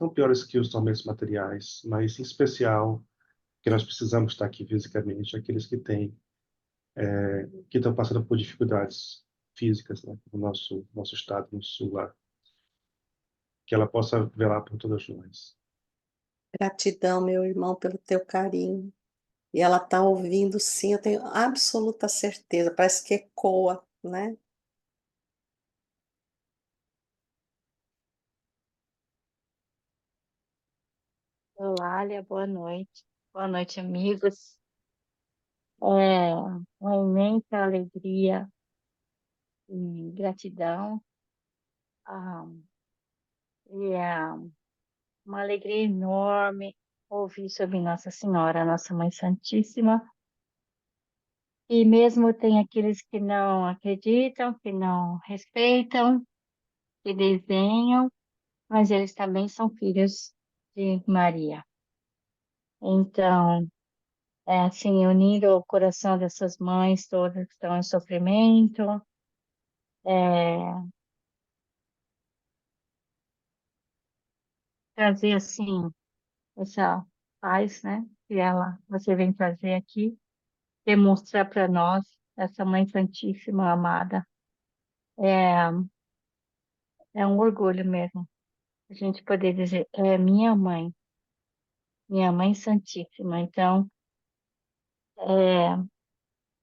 não piores que os tormentos materiais, mas em especial que nós precisamos estar aqui fisicamente, aqueles que têm, que estão passando por dificuldades físicas, né, no nosso estado, no sul lá, que ela possa velar por todas nós. Gratidão, meu irmão, pelo teu carinho. E ela está ouvindo, sim, eu tenho absoluta certeza. Parece que ecoa, né? Olá, Lia, boa noite. Boa noite, amigos. É uma imensa alegria e gratidão. Ah, e é uma alegria enorme ouvir sobre Nossa Senhora, Nossa Mãe Santíssima. E mesmo tem aqueles que não acreditam, que não respeitam, que desenham, mas eles também são filhos de Maria. Então, é assim, unindo o coração dessas mães todas que estão em sofrimento, é, trazer assim essa paz, né? Que você vem trazer aqui, demonstrar para nós essa Mãe Santíssima amada. É, é um orgulho mesmo a gente poder dizer, é minha Mãe Santíssima. Então, é,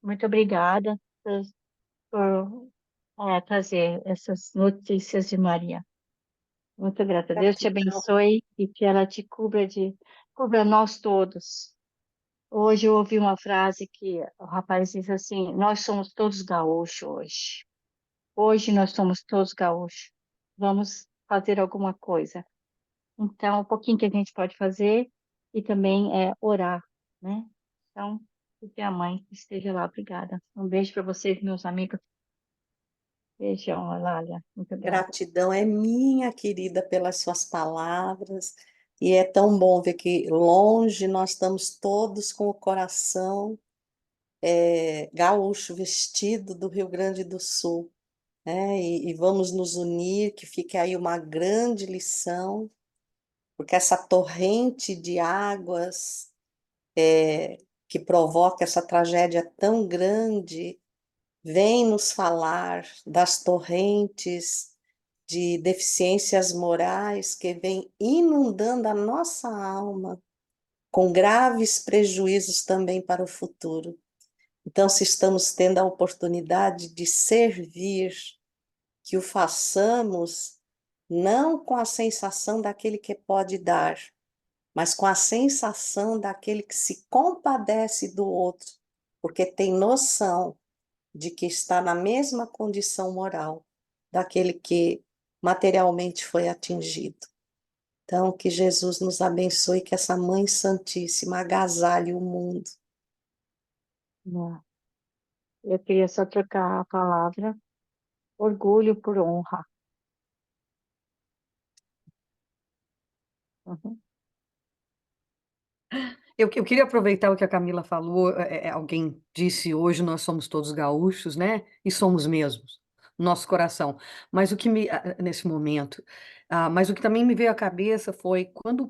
muito obrigada por trazer essas notícias de Maria. Muito grata. Deus te Gratidão. abençoe e que ela te cubra nós todos. Hoje eu ouvi uma frase que o rapaz disse assim: nós somos todos gaúchos hoje. Hoje nós somos todos gaúchos. Vamos fazer alguma coisa. Então, um pouquinho que a gente pode fazer e também é orar, né? Então, que a mãe esteja lá. Obrigada. Um beijo para vocês, meus amigos. Beijão, Lália. Muito grata. Gratidão é minha, querida, pelas suas palavras. E é tão bom ver que longe nós estamos todos com o coração gaúcho, vestido do Rio Grande do Sul, né? E vamos nos unir, que fique aí uma grande lição, porque essa torrente de águas que provoca essa tragédia tão grande vem nos falar das torrentes de deficiências morais que vêm inundando a nossa alma, com graves prejuízos também para o futuro. Então, se estamos tendo a oportunidade de servir, que o façamos não com a sensação daquele que pode dar, mas com a sensação daquele que se compadece do outro, porque tem noção de que está na mesma condição moral daquele que materialmente foi atingido. Então, que Jesus nos abençoe, que essa Mãe Santíssima agasalhe o mundo. Né? Eu queria só trocar a palavra orgulho por honra. Uhum. Eu queria aproveitar o que a Camila falou, alguém disse hoje nós somos todos gaúchos, né? E somos mesmos, no nosso coração. Mas nesse momento, mas o que também me veio à cabeça foi quando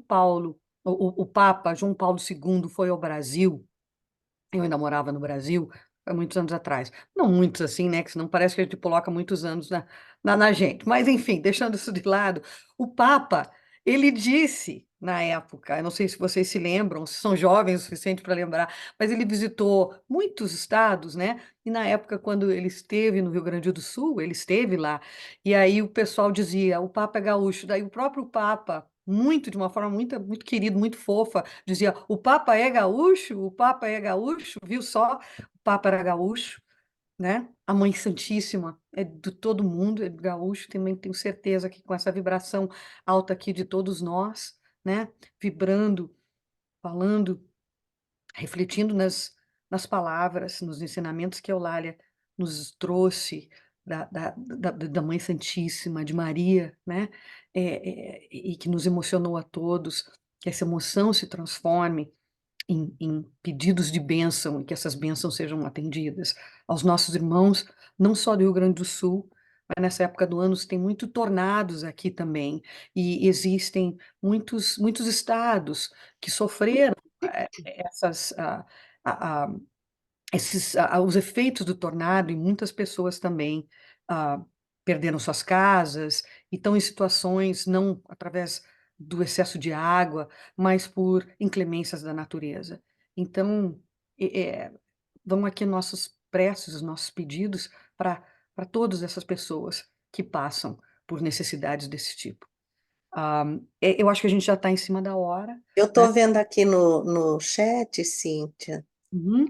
o Papa João Paulo II foi ao Brasil. Eu ainda morava no Brasil, há muitos anos atrás. Não muitos assim, né? Que senão parece que a gente coloca muitos anos na gente. Mas, enfim, deixando isso de lado, o Papa, ele disse na época, eu não sei se vocês se lembram, se são jovens o suficiente para lembrar, mas ele visitou muitos estados, né? E na época, quando ele esteve no Rio Grande do Sul, ele esteve lá, e aí o pessoal dizia, o Papa é gaúcho. Daí o próprio Papa, de uma forma muito, muito querida, muito fofa, dizia: o Papa é gaúcho, o Papa é gaúcho, viu só? O Papa era gaúcho, né? A Mãe Santíssima é de todo mundo, é gaúcho, também tenho certeza que com essa vibração alta aqui de todos nós, né? Vibrando, falando, refletindo nas palavras, nos ensinamentos que a Eulália nos trouxe da Mãe Santíssima, de Maria, né? E que nos emocionou a todos, que essa emoção se transforme em pedidos de bênção e que essas bênçãos sejam atendidas aos nossos irmãos, não só do Rio Grande do Sul, mas nessa época do ano tem muito tornados aqui também, e existem muitos estados que sofreram essas, a- a- os efeitos do tornado, e muitas pessoas também ah, perderam suas casas e estão em situações não através do excesso de água, mas por inclemências da natureza. Então, é, é, vão aqui nossos preces, os nossos pedidos para todas essas pessoas que passam por necessidades desse tipo. Eu acho que a gente já está em cima da hora, Eu né? estou vendo aqui no chat, Cíntia, Uhum.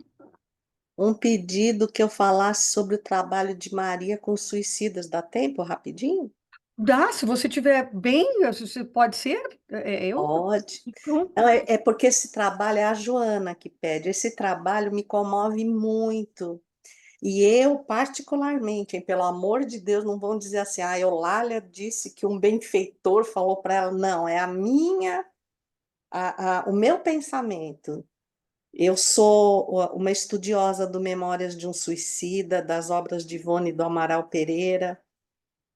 um pedido que eu falasse sobre o trabalho de Maria com suicidas. Dá tempo, rapidinho? Dá, se você tiver bem, pode ser. Eu Pode. pronto. Não, é porque esse trabalho, é a Joana que pede, esse trabalho me comove muito. E eu, particularmente, hein, pelo amor de Deus, não vão dizer assim, a Eulália disse que um benfeitor falou para ela. Não, é o meu pensamento. Eu sou uma estudiosa do Memórias de um Suicida, das obras de Ivone do Amaral Pereira,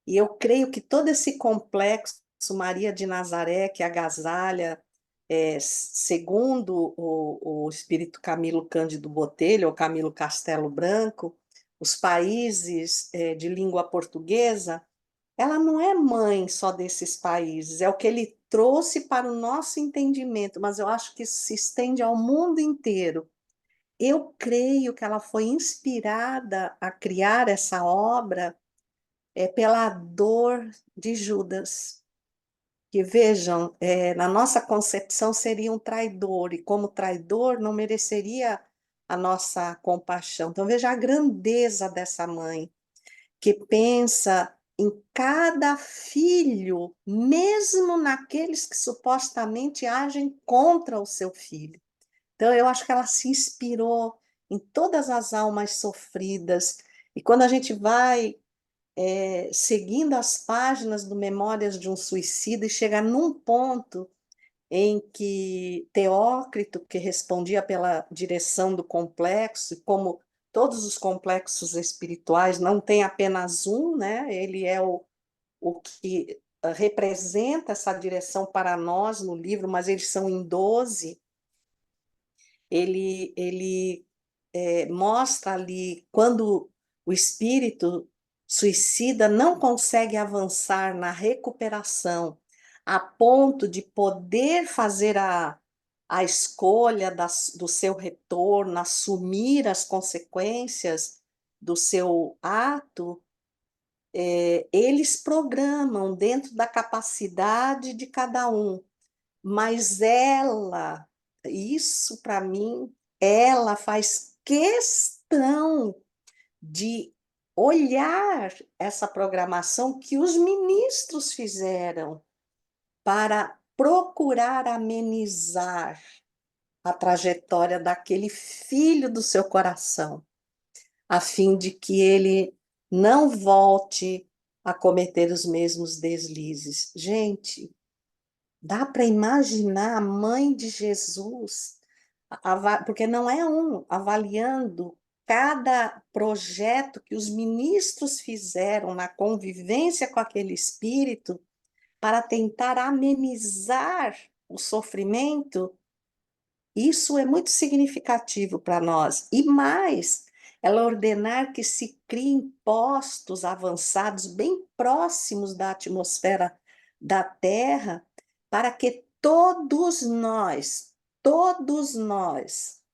e eu creio que todo esse complexo Maria de Nazaré, que agasalha, segundo o espírito Camilo Cândido Botelho, ou Camilo Castelo Branco, os países de língua portuguesa, ela não é mãe só desses países, é o que ele trouxe para o nosso entendimento, mas eu acho que isso se estende ao mundo inteiro. Eu creio que ela foi inspirada a criar essa obra pela dor de Judas. Que vejam, na nossa concepção seria um traidor, e como traidor não mereceria a nossa compaixão. Então veja a grandeza dessa mãe, que pensa em cada filho, mesmo naqueles que supostamente agem contra o seu filho. Então, eu acho que ela se inspirou em todas as almas sofridas. E quando a gente vai seguindo as páginas do Memórias de um Suicida e chega num ponto em que Teócrito, que respondia pela direção do complexo, e como todos os complexos espirituais, não tem apenas um, né? Ele é o que representa essa direção para nós no livro, mas eles são em 12. Ele mostra ali quando o espírito suicida não consegue avançar na recuperação a ponto de poder fazer a escolha do seu retorno, assumir as consequências do seu ato, eles programam dentro da capacidade de cada um. Mas ela, isso para mim, ela faz questão de olhar essa programação que os ministros fizeram para procurar amenizar a trajetória daquele filho do seu coração, a fim de que ele não volte a cometer os mesmos deslizes. Gente, dá para imaginar a mãe de Jesus, porque não é avaliando cada projeto que os ministros fizeram na convivência com aquele espírito para tentar amenizar o sofrimento. Isso é muito significativo para nós. E mais, ela ordenar que se criem postos avançados bem próximos da atmosfera da Terra, para que todos nós,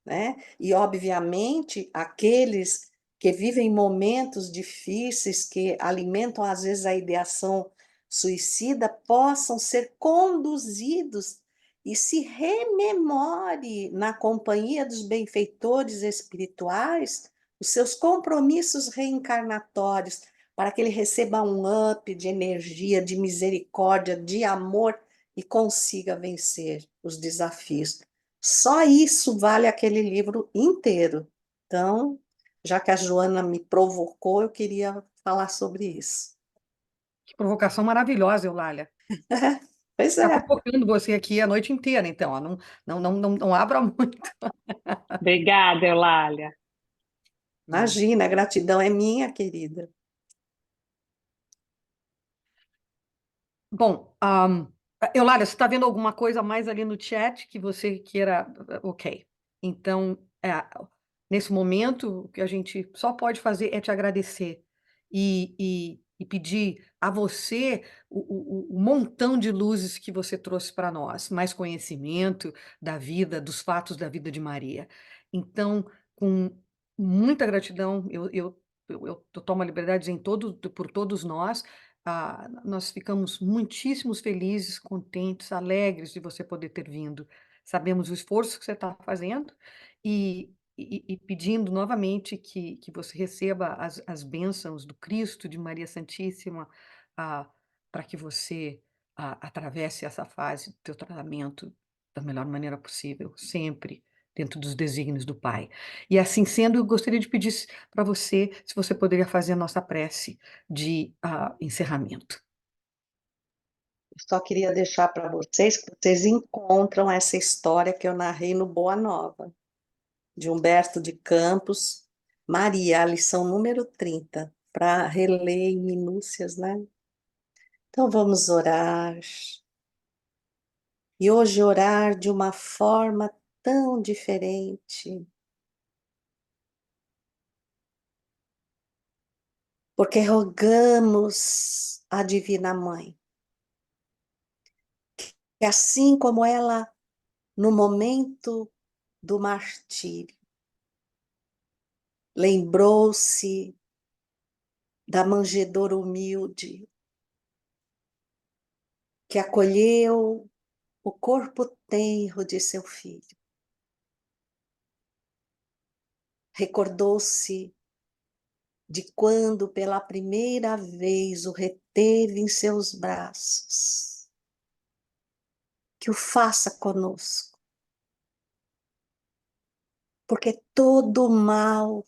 né? E obviamente aqueles que vivem momentos difíceis, que alimentam às vezes a ideação suicida, possam ser conduzidos e se rememore na companhia dos benfeitores espirituais os seus compromissos reencarnatórios, para que ele receba um up de energia, de misericórdia, de amor e consiga vencer os desafios. Só isso vale aquele livro inteiro. Então, já que a Joana me provocou, eu queria falar sobre isso. Que provocação maravilhosa, Eulália. Pois Ficar é. provocando você aqui a noite inteira, então, ó, não abra muito. Obrigada, Eulália. Imagina, a gratidão é minha, querida. Bom, Eulália, você está vendo alguma coisa a mais ali no chat que você queira? Ok. Então, nesse momento, o que a gente só pode fazer é te agradecer e pedir a você o montão de luzes que você trouxe para nós, mais conhecimento da vida, dos fatos da vida de Maria. Então, com muita gratidão, eu tomo a liberdade de dizer por todos nós. Nós ficamos muitíssimos felizes, contentes, alegres de você poder ter vindo. Sabemos o esforço que você está fazendo e pedindo novamente que você receba as bênçãos do Cristo, de Maria Santíssima, para que você atravesse essa fase do teu tratamento da melhor maneira possível, sempre dentro dos desígnios do Pai. E assim sendo, eu gostaria de pedir para você se você poderia fazer a nossa prece de encerramento. Só queria deixar para vocês que vocês encontram essa história que eu narrei no Boa Nova, de Humberto de Campos, Maria, a lição número 30, para reler em minúcias, né? Então vamos orar. E hoje orar de uma forma tão diferente, porque rogamos à Divina Mãe, que assim como ela, no momento do martírio, lembrou-se da manjedoura humilde, que acolheu o corpo tenro de seu filho. Recordou-se de quando pela primeira vez o reteve em seus braços. Que o faça conosco, porque todo o mal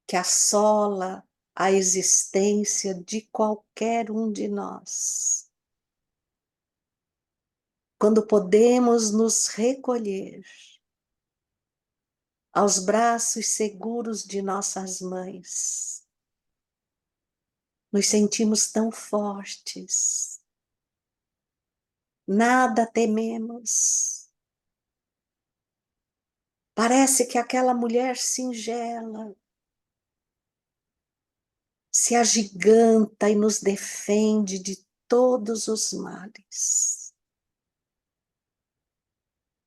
que assola a existência de qualquer um de nós, quando podemos nos recolher aos braços seguros de nossas mães, nos sentimos tão fortes, nada tememos. Parece que aquela mulher singela se agiganta e nos defende de todos os males.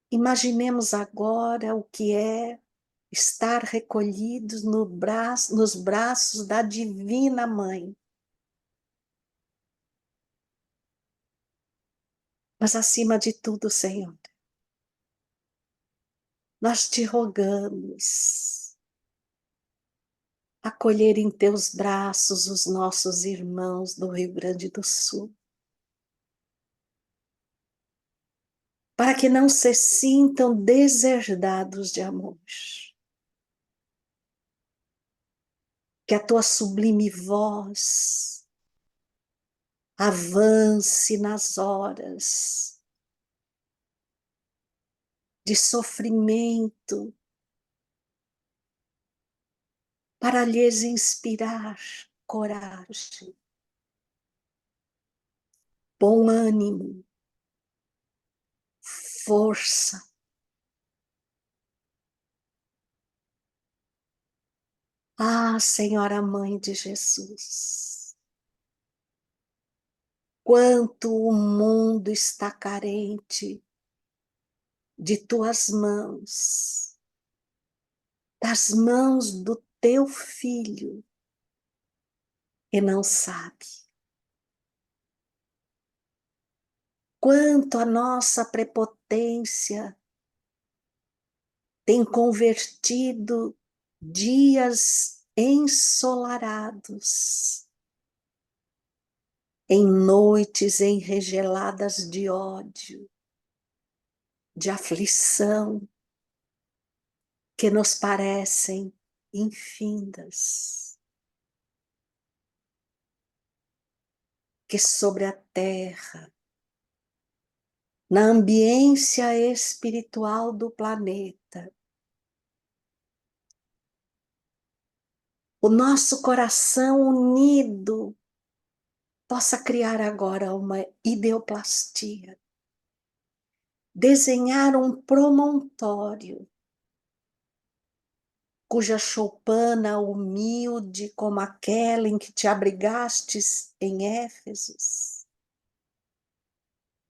Imaginemos agora o que é estar recolhidos nos braços da Divina Mãe. Mas acima de tudo, Senhor, nós te rogamos acolher em teus braços os nossos irmãos do Rio Grande do Sul, para que não se sintam deserdados de amor. Que a tua sublime voz avance nas horas de sofrimento, para lhes inspirar coragem, bom ânimo, força. Ah, Senhora Mãe de Jesus, quanto o mundo está carente de tuas mãos, das mãos do teu filho, e não sabe. Quanto a nossa prepotência tem convertido dias ensolarados em noites enregeladas de ódio, de aflição, que nos parecem infindas. Que sobre a terra, na ambiência espiritual do planeta, o nosso coração unido possa criar agora uma ideoplastia, desenhar um promontório cuja choupana humilde como aquela em que te abrigastes em Éfesos,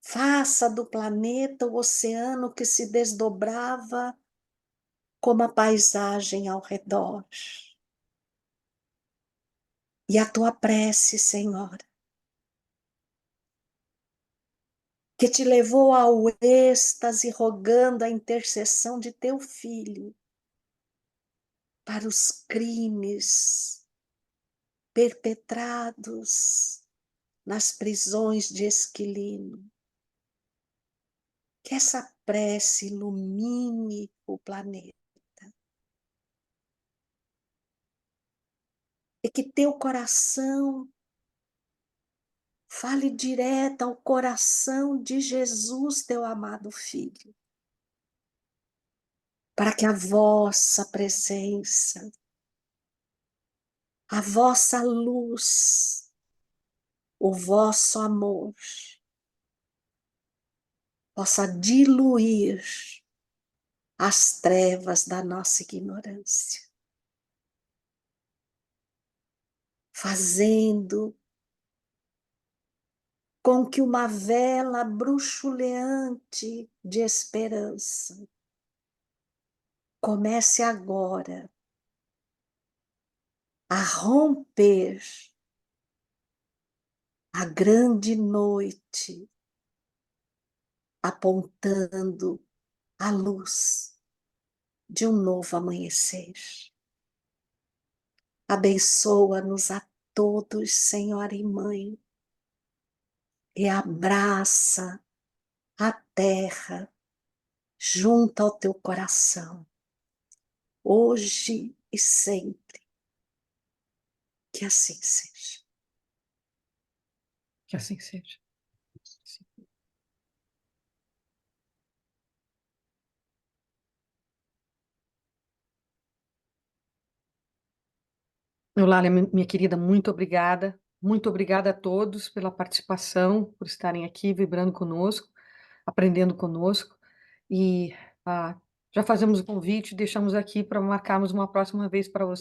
faça do planeta o oceano que se desdobrava como a paisagem ao redor. E a tua prece, Senhora, que te levou ao êxtase rogando a intercessão de teu filho para os crimes perpetrados nas prisões de Esquilino. Que essa prece ilumine o planeta. E que teu coração fale direto ao coração de Jesus, teu amado Filho. Para que a vossa presença, a vossa luz, o vosso amor possa diluir as trevas da nossa ignorância, fazendo com que uma vela bruxuleante de esperança comece agora a romper a grande noite, apontando a luz de um novo amanhecer. Abençoa-nos a todos, Senhora e Mãe, e abraça a terra junto ao teu coração, hoje e sempre. Que assim seja. Que assim seja. Eulália, minha querida, muito obrigada. Muito obrigada a todos pela participação, por estarem aqui vibrando conosco, aprendendo conosco. E já fazemos o convite, deixamos aqui para marcarmos uma próxima vez para você.